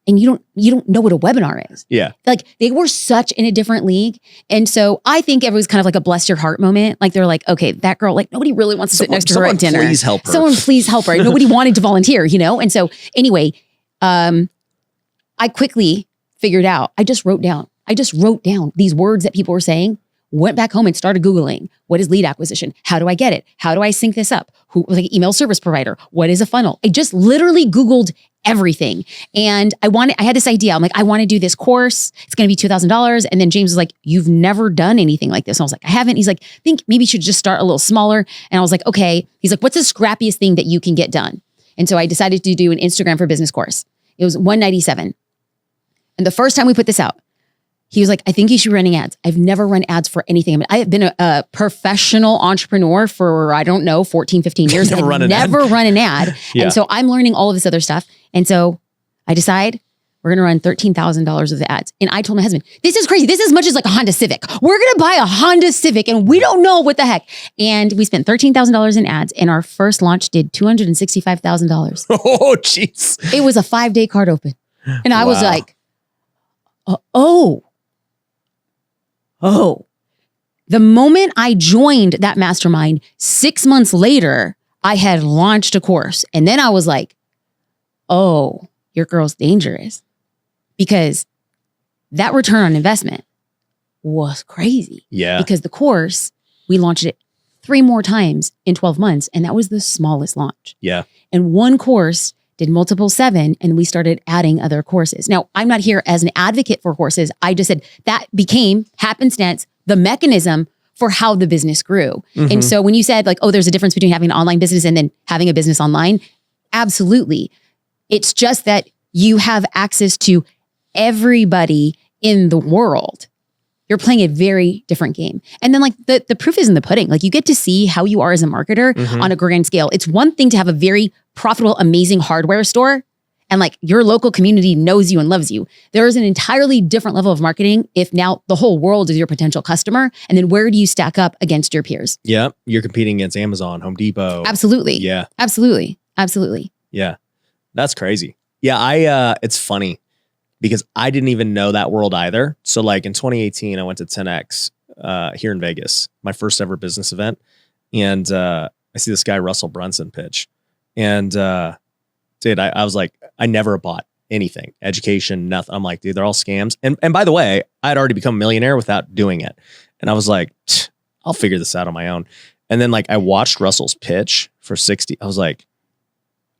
And you don't know what a webinar is. Yeah. Like, they were such in a different league. And so I think it was kind of like a bless your heart moment. Like, they're like, okay, that girl, like, nobody really wants to sit next to her at dinner. Someone please help her. Someone please help her. Nobody wanted to volunteer, you know? And so anyway, I quickly figured out, I just wrote down these words that people were saying, went back home and started Googling, what is lead acquisition? How do I get it? How do I sync this up? Who, like, email service provider? What is a funnel? I just literally Googled everything. And I had this idea. I'm like, I want to do this course. It's going to be $2,000. And then James was like, you've never done anything like this. And I was like, I haven't. He's like, I think maybe you should just start a little smaller. And I was like, okay. He's like, what's the scrappiest thing that you can get done? And so I decided to do an Instagram for business course. It was $197. And the first time we put this out, he was like, I think you should be running ads. I've never run ads for anything. I mean, I have been a professional entrepreneur for, 14, 15 years. I've never run an ad. Yeah. And so I'm learning all of this other stuff. And so I decide we're going to run $13,000 of the ads. And I told my husband, this is crazy. This is as much as like a Honda Civic. We're going to buy a Honda Civic and we don't know what the heck. And we spent $13,000 in ads and our first launch did $265,000. Oh, jeez. It was a 5-day card open. And I was like, oh. The moment I joined that mastermind, 6 months later, I had launched a course. And then I was like, oh, your girl's dangerous. Because that return on investment was crazy. Yeah. Because the course, we launched it 3 more times in 12 months. And that was the smallest launch. Yeah. And one course did multiple 7, and we started adding other courses. Now, I'm not here as an advocate for courses. I just said that became happenstance, the mechanism for how the business grew. Mm-hmm. And so when you said like, oh, there's a difference between having an online business and then having a business online, absolutely. It's just that you have access to everybody in the world. You're playing a very different game. And then like the proof is in the pudding. Like, you get to see how you are as a marketer on a grand scale. It's one thing to have a very profitable, amazing hardware store and like your local community knows you and loves you. There is an entirely different level of marketing if now the whole world is your potential customer. And then where do you stack up against your peers? Yeah. You're competing against Amazon, Home Depot. Absolutely. Yeah. Absolutely. Absolutely. Yeah. That's crazy. Yeah. It's funny. because I didn't even know that world either. So like in 2018, I went to 10X here in Vegas, my first ever business event. And I see this guy, Russell Brunson, pitch. And dude, I was like, I never bought anything, education, nothing. I'm like, dude, they're all scams. And by the way, I'd already become a millionaire without doing it. And I was like, I'll figure this out on my own. And then like I watched Russell's pitch for 60. I was like,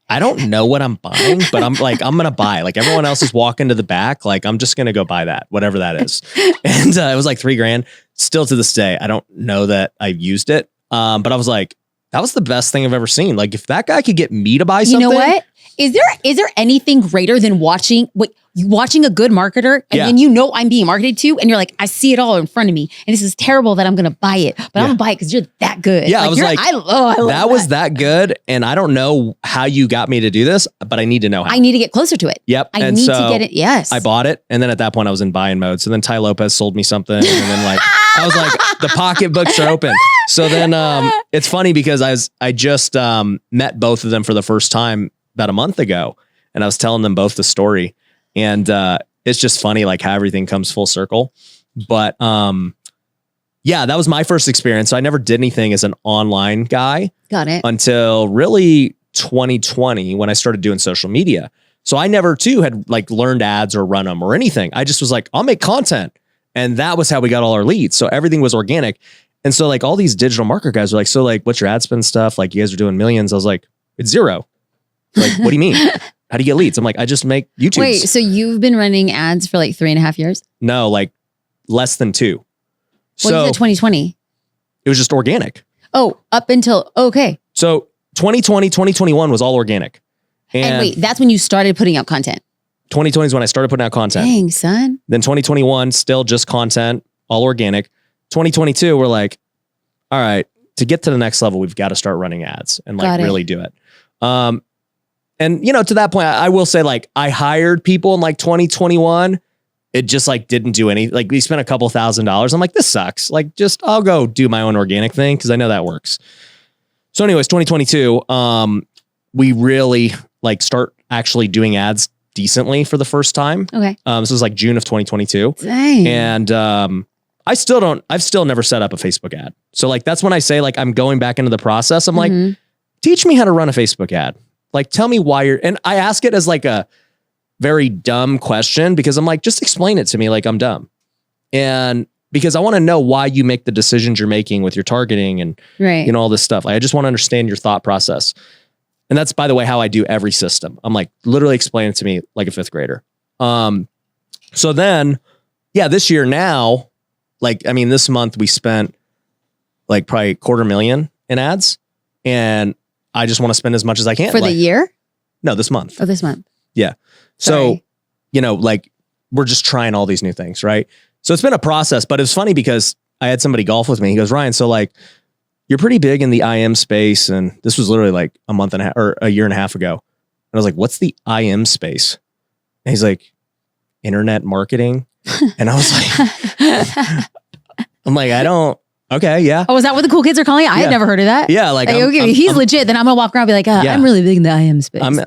I don't know what I'm buying, but I'm like, I'm going to buy. Like everyone else is walking to the back. Like I'm just going to go buy that, whatever that is. And it was like $3,000. Still to this day, I don't know that I've used it. But I was like, that was the best thing I've ever seen. Like if that guy could get me to buy something. You know what? Is there anything greater than watching a good marketer and then you know I'm being marketed to and you're like, I see it all in front of me and this is terrible that I'm going to buy it, but I'm going to buy it because you're that good. Yeah, like, I love that was that good. And I don't know how you got me to do this, but I need to know how. I need to get closer to it. Yep. I need to get it. Yes. I bought it. And then at that point I was in buying mode. So then Ty Lopez sold me something. And then like, I was like, the pocketbooks are open. So then it's funny because I just met both of them for the first time about a month ago. And I was telling them both the story. And it's just funny like how everything comes full circle. But yeah, that was my first experience. So I never did anything as an online guy. Got it. Until really 2020 when I started doing social media. So I never too had like learned ads or run them or anything. I just was like, I'll make content. And that was how we got all our leads. So everything was organic. And so like all these digital marketer guys were like, so like, what's your ad spend stuff? Like you guys are doing millions. I was like, it's zero. Like, what do you mean? How do you get leads? I'm like, I just make YouTubes. Wait, so you've been running ads for like 3.5 years? No, like less than 2. Well, So you said 2020. it was just organic. Oh, up until, okay. So 2020, 2021 was all organic. And wait, that's when you started putting out content. 2020 is when I started putting out content. Dang, son. Then 2021, still just content, all organic. 2022, we're like, all right, to get to the next level, we've got to start running ads and like really do it. And you know, to that point, I will say like I hired people in like 2021. It just like didn't do any, like we spent a couple $1,000s. I'm like, this sucks. Like just, I'll go do my own organic thing. Cause I know that works. So anyways, 2022, we really like start actually doing ads decently for the first time. Okay. So it was like June of 2022. Dang. And, I've still never set up a Facebook ad. So like, that's when I say like, I'm going back into the process. I'm like, teach me how to run a Facebook ad. Like, tell me why and I ask it as like a very dumb question because I'm like, just explain it to me. Like I'm dumb. And because I want to know why you make the decisions you're making with your targeting and, you know, all this stuff. Like, I just want to understand your thought process. And that's, by the way, how I do every system. I'm like, literally explain it to me like a 5th grader. So then, yeah, this year now, like, I mean, this month we spent like probably $250,000 in ads and I just want to spend as much as I can. For the year? No, this month. Oh, this month. Yeah. Sorry. So, you know, like we're just trying all these new things, right? So it's been a process, but it's funny because I had somebody golf with me. He goes, Ryan, so like you're pretty big in the IM space. And this was literally like a month and a half or a year and a half ago. And I was like, what's the IM space? And he's like, internet marketing. And I was like, I'm like, I don't. Okay, yeah. Oh, is that what the cool kids are calling it? I had never heard of that. Yeah, like okay, he's legit. Then I'm gonna walk around and be like, I'm really big in the IM space. I'm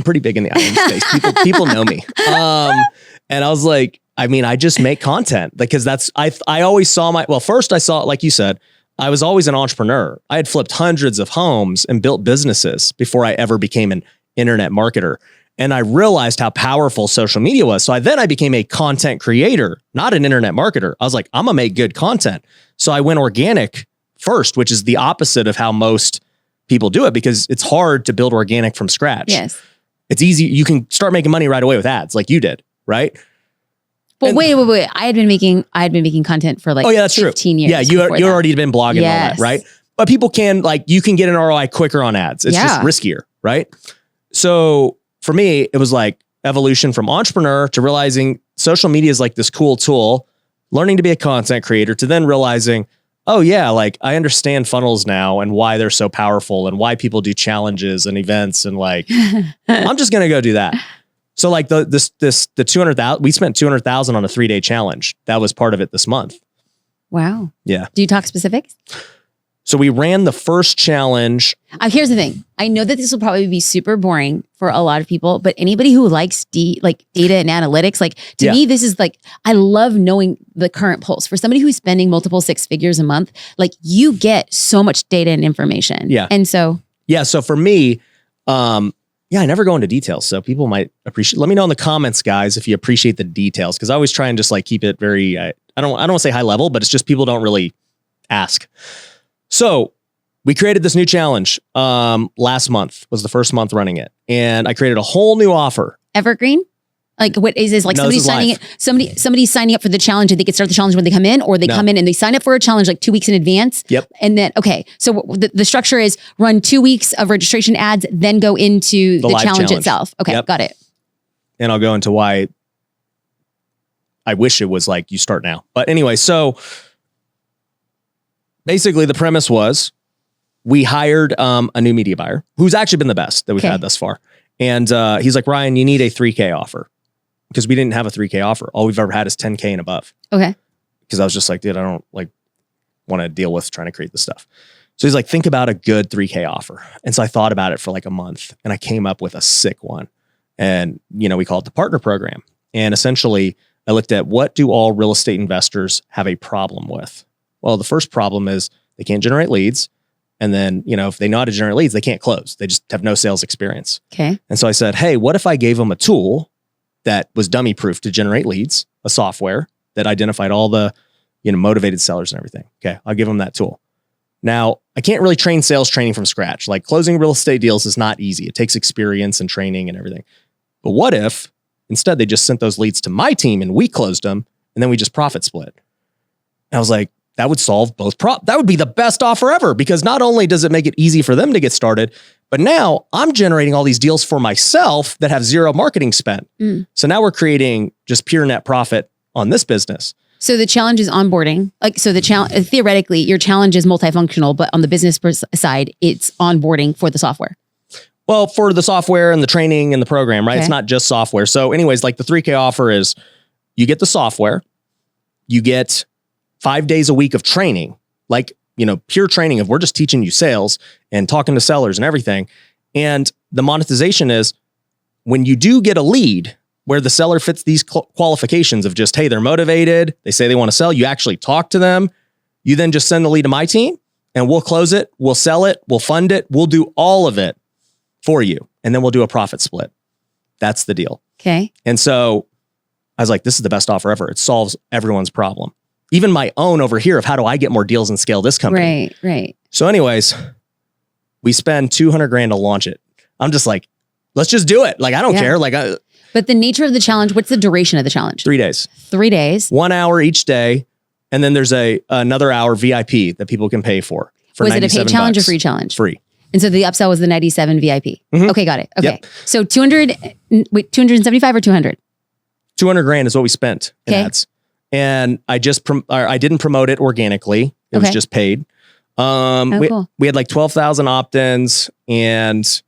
pretty big in the IM space. People know me. And I was like, I mean, I just make content because that's I always saw first I saw, like you said, I was always an entrepreneur. I had flipped hundreds of homes and built businesses before I ever became an internet marketer. And I realized how powerful social media was. So I became a content creator, not an internet marketer. I was like, I'm gonna make good content. So I went organic first, which is the opposite of how most people do it because it's hard to build organic from scratch. Yes. It's easy. You can start making money right away with ads like you did, right? But wait. I had been making content for like 15 years. Yeah, you already been blogging and all that, right? But people can you can get an ROI quicker on ads. It's just riskier, right? So for me, it was like evolution from entrepreneur to realizing social media is like this cool tool, learning to be a content creator to then realizing, oh yeah, like I understand funnels now and why they're so powerful and why people do challenges and events and like, I'm just going to go do that. So like the 200,000, we spent 200,000 on a 3-day challenge. That was part of it this month. Wow. Yeah. Do you talk specifics? So we ran the first challenge. Here's the thing. I know that this will probably be super boring for a lot of people, but anybody who likes like data and analytics, like to me, this is like, I love knowing the current pulse. For somebody who's spending multiple six figures a month, like you get so much data and information. Yeah. And so. Yeah. So for me, I never go into details. So people might appreciate, let me know in the comments, guys, if you appreciate the details. Cause I always try and just like keep it very, I don't want to say high level, but it's just people don't really ask. So we created this new challenge. Last month was the first month running it. And I created a whole new offer. Evergreen? Like what is this? Like No, somebody's signing live. it. Somebody's signing up for the challenge and they can start the challenge when they come in, or they come in and they sign up for a challenge like 2 weeks in advance. Yep. And then, okay. So the structure is run 2 weeks of registration ads, then go into the challenge itself. Okay. Yep. Got it. And I'll go into why I wish it was like you start now. But anyway, so basically the premise was we hired a new media buyer who's actually been the best that we've had thus far. And he's like, Ryan, you need a 3K offer. Because we didn't have a 3K offer. All we've ever had is 10K and above. Okay. Because I was just like, dude, I don't like want to deal with trying to create this stuff. So he's like, think about a good 3K offer. And so I thought about it for like a month and I came up with a sick one. And, we call it the partner program. And essentially I looked at what do all real estate investors have a problem with? Well, the first problem is they can't generate leads. And then, if they know how to generate leads, they can't close. They just have no sales experience. Okay. And so I said, hey, what if I gave them a tool that was dummy proof to generate leads, a software that identified all the, motivated sellers and everything. Okay. I'll give them that tool. Now I can't really train sales training from scratch. Like closing real estate deals is not easy. It takes experience and training and everything. But what if instead they just sent those leads to my team and we closed them and then we just profit split? And I was like, that would solve both that would be the best offer ever, because not only does it make it easy for them to get started, but now I'm generating all these deals for myself that have zero marketing spent. So now we're creating just pure net profit on this business. So the challenge is onboarding. Like, so the challenge, theoretically, your challenge is multifunctional, but on the business side, it's onboarding for the software. Well, for the software and the training and the program, right? Okay. It's not just software. So anyways, like the 3K offer is you get the software, you get 5 days a week of training, like, pure training of we're just teaching you sales and talking to sellers and everything. And the monetization is when you do get a lead where the seller fits these qualifications of just, hey, they're motivated, they say they want to sell, you actually talk to them, you then just send the lead to my team and we'll close it, we'll sell it, we'll fund it, we'll do all of it for you. And then we'll do a profit split. That's the deal. Okay. And so I was like, this is the best offer ever. It solves everyone's problem. Even my own over here of how do I get more deals and scale this company. Right. So anyways, we spend $200,000 to launch it. I'm just like, let's just do it. Like, I don't care. Like, but the nature of the challenge, what's the duration of the challenge? 3 days. 3 days. 1 hour each day. And then there's another hour VIP that people can pay for Was it a paid challenge or free challenge? Free. And so the upsell was the 97 VIP. Mm-hmm. Okay, got it. Okay. Yep. So 275 or 200? $200,000 is what we spent in ads. And I didn't promote it organically. It was just paid. Cool. We had like 12,000 opt-ins, and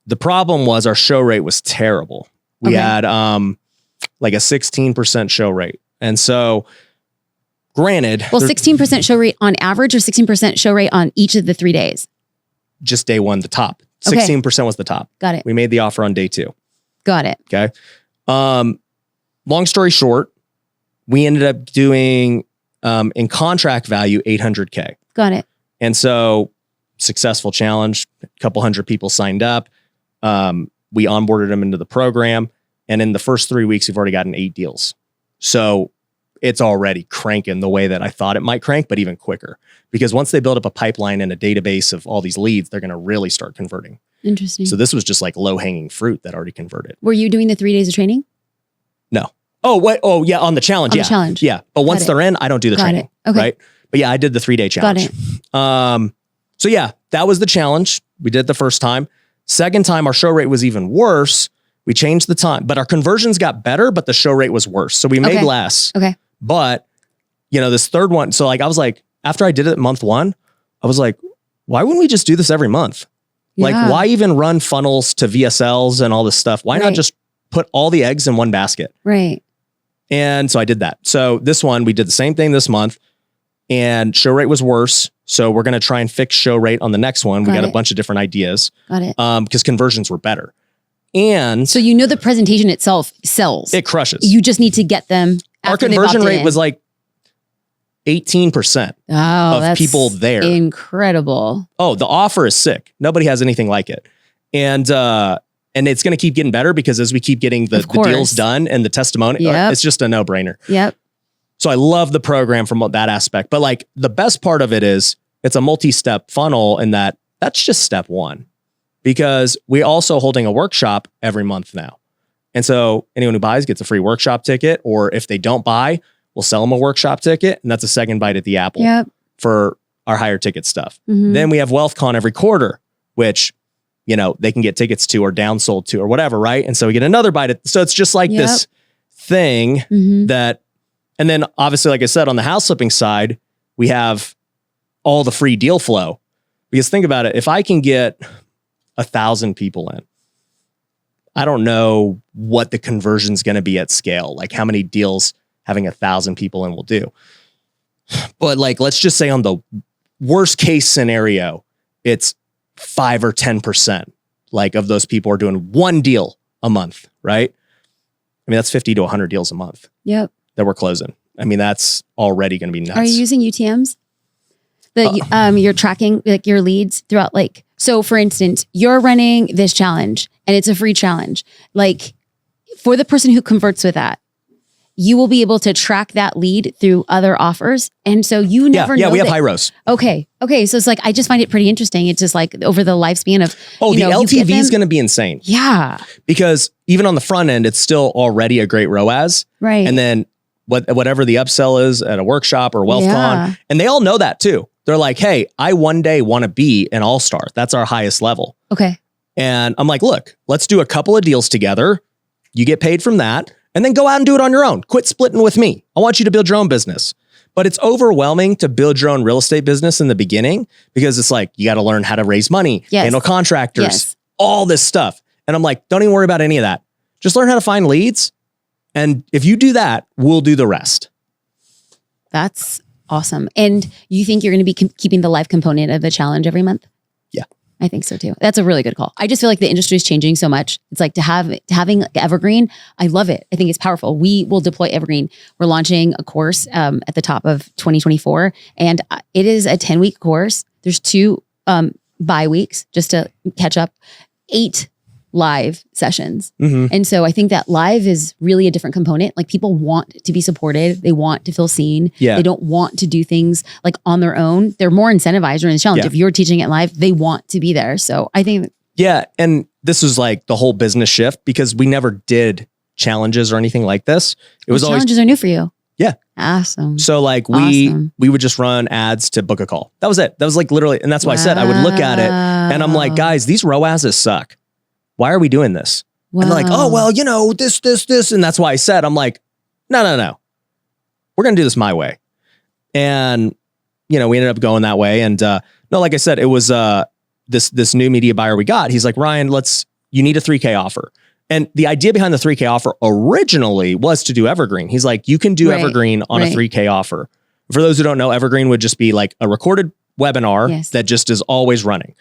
the problem was our show rate was terrible. We had like a 16% show rate. And so granted, well, 16% show rate on average or 16% show rate on each of the 3 days? Just day one, the top. 16% was the top. Got it. We made the offer on day 2. Got it. Okay. Long story short, we ended up doing in contract value $800K. Got it. And so successful challenge, a couple hundred people signed up. We onboarded them into the program. And in the first 3 weeks, we've already gotten 8 deals. So it's already cranking the way that I thought it might crank, but even quicker. Because once they build up a pipeline and a database of all these leads, they're going to really start converting. Interesting. So this was just like low hanging fruit that already converted. Were you doing the 3 days of training? No. Oh, what? Oh, yeah. On the challenge. On the challenge. Yeah. But once they're in, I don't do the training. Okay. Right. But yeah, I did the 3-day challenge. Got it. So yeah, that was the challenge. We did the first time. Second time, our show rate was even worse. We changed the time, but our conversions got better, but the show rate was worse. So we made less. Okay. But this third one, so like I was like, after I did it month 1, I was like, why wouldn't we just do this every month? Yeah. Like, why even run funnels to VSLs and all this stuff? Why not just put all the eggs in one basket? Right. And so I did that. So this one, we did the same thing this month. and show rate was worse. So we're going to try and fix show rate on the next one. We got a bunch of different ideas. Got it. Because conversions were better. And so the presentation itself sells. It crushes. You just need to get them. Our conversion rate was like 18% of people there. Incredible. Oh, the offer is sick. Nobody has anything like it. And it's going to keep getting better because as we keep getting the deals done and the testimony, it's just a no-brainer. Yep. So I love the program from that aspect. But like the best part of it is it's a multi-step funnel in that's just step one. Because we're also holding a workshop every month now. And so anyone who buys gets a free workshop ticket, or if they don't buy, we'll sell them a workshop ticket. And that's a second bite at the apple for our higher ticket stuff. Mm-hmm. Then we have WealthCon every quarter, which, they can get tickets to or downsold to or whatever, right? And so we get another bite. So it's just like this thing that, and then obviously, like I said, on the house flipping side, we have all the free deal flow. Because think about it, if I can get 1,000 people in, I don't know what the conversion's going to be at scale, like how many deals having 1,000 people in will do. But like, let's just say on the worst case scenario, it's 5 or 10%. Like of those people are doing one deal a month, right? I mean, that's 50 to 100 deals a month. Yep. That we're closing. I mean, that's already going to be nuts. Are you using UTMs? You're tracking like your leads throughout, so for instance, you're running this challenge and it's a free challenge. Like for the person who converts with that, you will be able to track that lead through other offers. And so you never know. Yeah, we have high rows. Okay. So it's like, I just find it pretty interesting. It's just like over the lifespan of, the LTV is going to be insane. Yeah. Because even on the front end, it's still already a great ROAS. Right. And then whatever the upsell is at a workshop or WealthCon, and they all know that too. They're like, hey, I one day want to be an all-star. That's our highest level. Okay. And I'm like, look, let's do a couple of deals together. You get paid from that. And then go out and do it on your own. Quit splitting with me. I want you to build your own business. But it's overwhelming to build your own real estate business in the beginning because it's like, you got to learn how to raise money, handle contractors, all this stuff. And I'm like, don't even worry about any of that. Just learn how to find leads. And if you do that, we'll do the rest. That's awesome. And you think you're going to be keeping the live component of the challenge every month? Yeah. I think so too. That's a really good call. I just feel like the industry is changing so much. It's like having Evergreen. I love it. I think it's powerful. We will deploy Evergreen. We're launching a course at the top of 2024, and it is a 10-week course. There's 2 bye weeks just to catch up. 8 live sessions. Mm-hmm. And so I think that live is really a different component. Like people want to be supported. They want to feel seen. Yeah. They don't want to do things like on their own. They're more incentivized during the challenge. Yeah. If you're teaching it live, they want to be there. So I think. Yeah. And this was like the whole business shift because we never did challenges or anything like this. It was always challenges are new for you. Yeah. Awesome. So like we would just run ads to book a call. That was it. That was like literally, and that's why I said I would look at it and I'm like, guys, these ROASs suck. Why are we doing this? Wow. And they're like, oh, well, this. And that's why I said, I'm like, no. We're going to do this my way. And, we ended up going that way. And no, like I said, it was this new media buyer we got. He's like, Ryan, you need a 3K offer. And the idea behind the 3K offer originally was to do Evergreen. He's like, you can do Evergreen on a 3K offer. For those who don't know, Evergreen would just be like a recorded webinar that just is always running.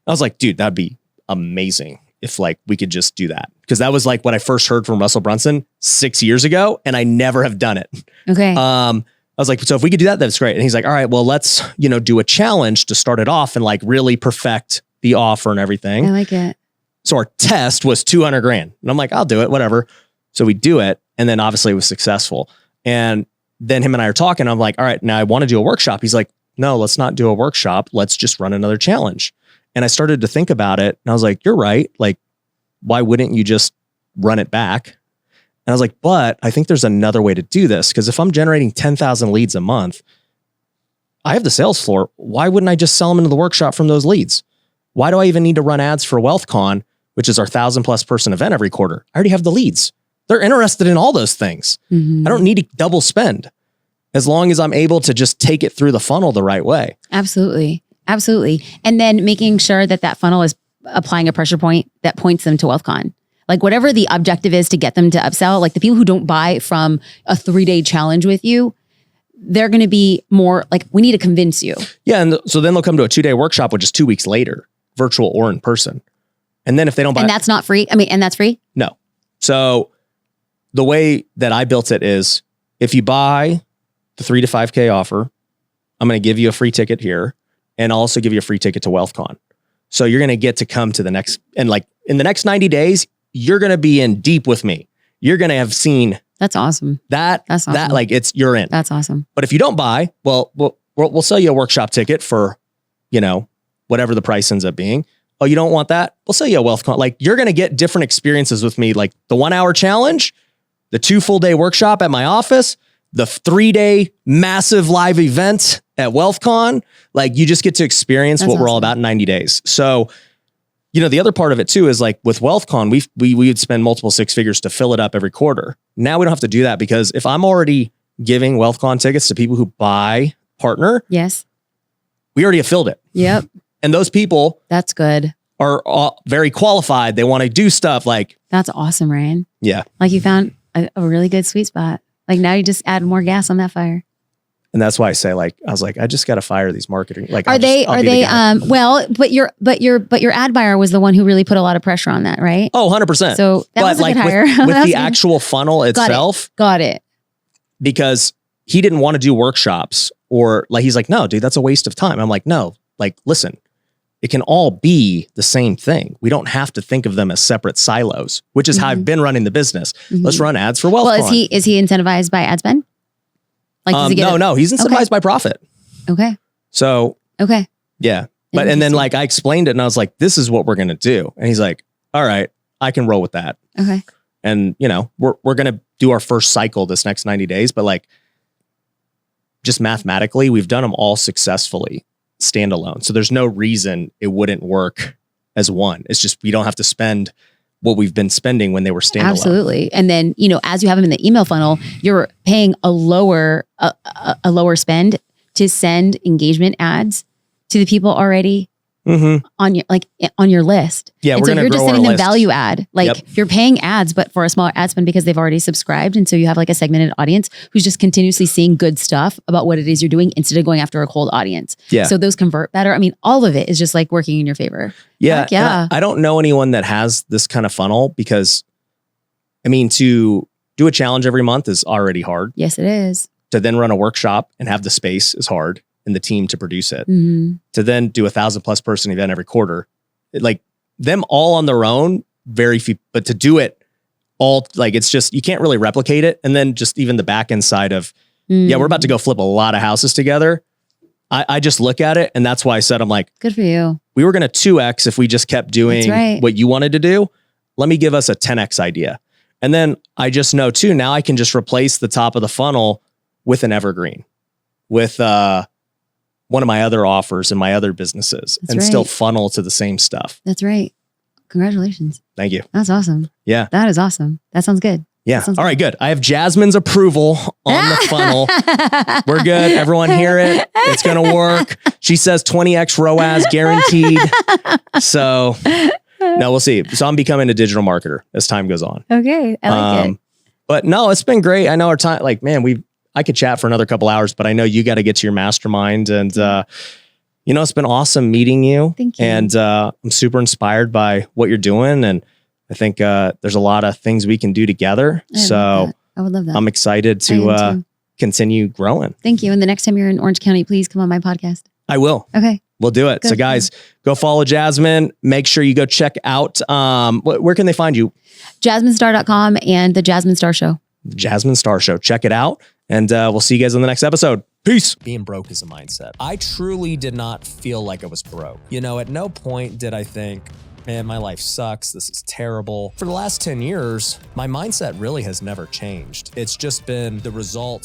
I was like, dude, that'd be amazing if like we could just do that. Because that was like what I first heard from Russell Brunson 6 years ago, and I never have done it. Okay. I was like, so if we could do that, that's great. And he's like, all right, well, let's, do a challenge to start it off and like really perfect the offer and everything. I like it. So our test was $200,000. And I'm like, I'll do it, whatever. So we do it. And then obviously it was successful. And then him and I are talking. I'm like, all right, now I want to do a workshop. He's like, no, let's not do a workshop. Let's just run another challenge. And I started to think about it and I was like, you're right. Like, why wouldn't you just run it back? And I was like, but I think there's another way to do this. Because if I'm generating 10,000 leads a month, I have the sales floor. Why wouldn't I just sell them into the workshop from those leads? Why do I even need to run ads for WealthCon, which is our 1,000+ person event every quarter? I already have the leads. They're interested in all those things. Mm-hmm. I don't need to double spend as long as I'm able to just take it through the funnel the right way. Absolutely. And then making sure that funnel is applying a pressure point that points them to WealthCon. Like whatever the objective is to get them to upsell, like the people who don't buy from a 3-day challenge with you, they're going to be more like, we need to convince you. Yeah. And so then they'll come to a 2-day workshop, which is 2 weeks later, virtual or in person. And then if they don't buy, and that's not free. And that's free. No. So the way that I built it is if you buy the 3 to 5K offer, I'm going to give you a free ticket here and I'll also give you a free ticket to WealthCon. So you're going to get to come to the next, and like in the next 90 days, you're going to be in deep with me. You're going to have seen. That's awesome. That's awesome. That like you're in. That's awesome. But if you don't buy, well, we'll sell you a workshop ticket for, whatever the price ends up being. Oh, you don't want that? We'll sell you a WealthCon. Like you're going to get different experiences with me, like the 1 hour challenge, the 2 full day workshop at my office, the 3-day massive live event at WealthCon. Like you just get to experience what we're all about in 90 days. So, the other part of it too is like with WealthCon, we would spend multiple 6 figures to fill it up every quarter. Now we don't have to do that because if I'm already giving WealthCon tickets to people who buy partner, yes, we already have filled it. Yep. And those people, that's good, are very qualified. They want to do stuff like. That's awesome, Ryan. Yeah. Like you found a really good sweet spot. Like now you just add more gas on that fire. And that's why I say, like, I was like, I just got to fire these marketing. Like, but your ad buyer was the one who really put a lot of pressure on that, right? Oh, 100%. So that was a good hire. With the actual funnel itself. Got it. Because he didn't want to do workshops or like, he's like, no, dude, that's a waste of time. I'm like, no, like, listen, it can all be the same thing. We don't have to think of them as separate silos, which is how I've been running the business. Let's run ads for WealthCon. Well, is he incentivized by ad spend? Like, does he get no, he's incentivized by profit. Okay. So, okay. Yeah. But, and then like I explained it and I was like, this is what we're going to do. And he's like, all right, I can roll with that. Okay. And we're going to do our first cycle this next 90 days, but like just mathematically, we've done them all successfully standalone. So there's no reason it wouldn't work as one. It's just, we don't have to spend what we've been spending when they were standalone. Absolutely. And then, as you have them in the email funnel, you're paying a lower spend to send engagement ads to the people already on your list. Yeah. And we're so going to you're just grow sending our them list. value add. Like you're paying ads, but for a smaller ad spend because they've already subscribed. And so you have like a segmented audience who's just continuously seeing good stuff about what it is you're doing instead of going after a cold audience. Yeah. So those convert better. I mean, all of it is just like working in your favor. Yeah. Heck yeah. I don't know anyone that has this kind of funnel because to do a challenge every month is already hard. Yes, it is. To then run a workshop and have the space is hard and the team to produce it. To then do 1,000+ person event every quarter, like them all on their own, very few, but to do it all, like, it's just, you can't really replicate it. And then just even the back end side of, we're about to go flip a lot of houses together. I just look at it. And that's why I said, I'm like, good for you. We were going to 2X if we just kept doing what you wanted to do. Let me give us a 10X idea. And then I just know too, now I can just replace the top of the funnel with an evergreen, with one of my other offers and my other businesses still funnel to the same stuff. That's right. Congratulations. Thank you. That's awesome. Yeah. That is awesome. That sounds good. Yeah. All right, good. I have Jasmine's approval on the funnel. We're good. Everyone hear it. It's going to work. She says 20X ROAS guaranteed. So no, we'll see. So I'm becoming a digital marketer as time goes on. Okay. I like it. But no, it's been great. I know our time, like, man, I could chat for another couple hours, but I know you got to get to your mastermind and, it's been awesome meeting you. Thank you. And I'm super inspired by what you're doing. And I think there's a lot of things we can do together. So I would love that. I'm excited to continue growing. Thank you. And the next time you're in Orange County, please come on my podcast. I will. Okay. We'll do it. Good. So guys, go follow Jasmine. Make sure you go check out, where can they find you? JasmineStar.com and the Jasmine Star Show. Jasmine Star Show. Check it out. And we'll see you guys on the next episode. Peace. Being broke is a mindset. I truly did not feel like I was broke. At no point did I think, man, my life sucks. This is terrible. For the last 10 years, my mindset really has never changed. It's just been the results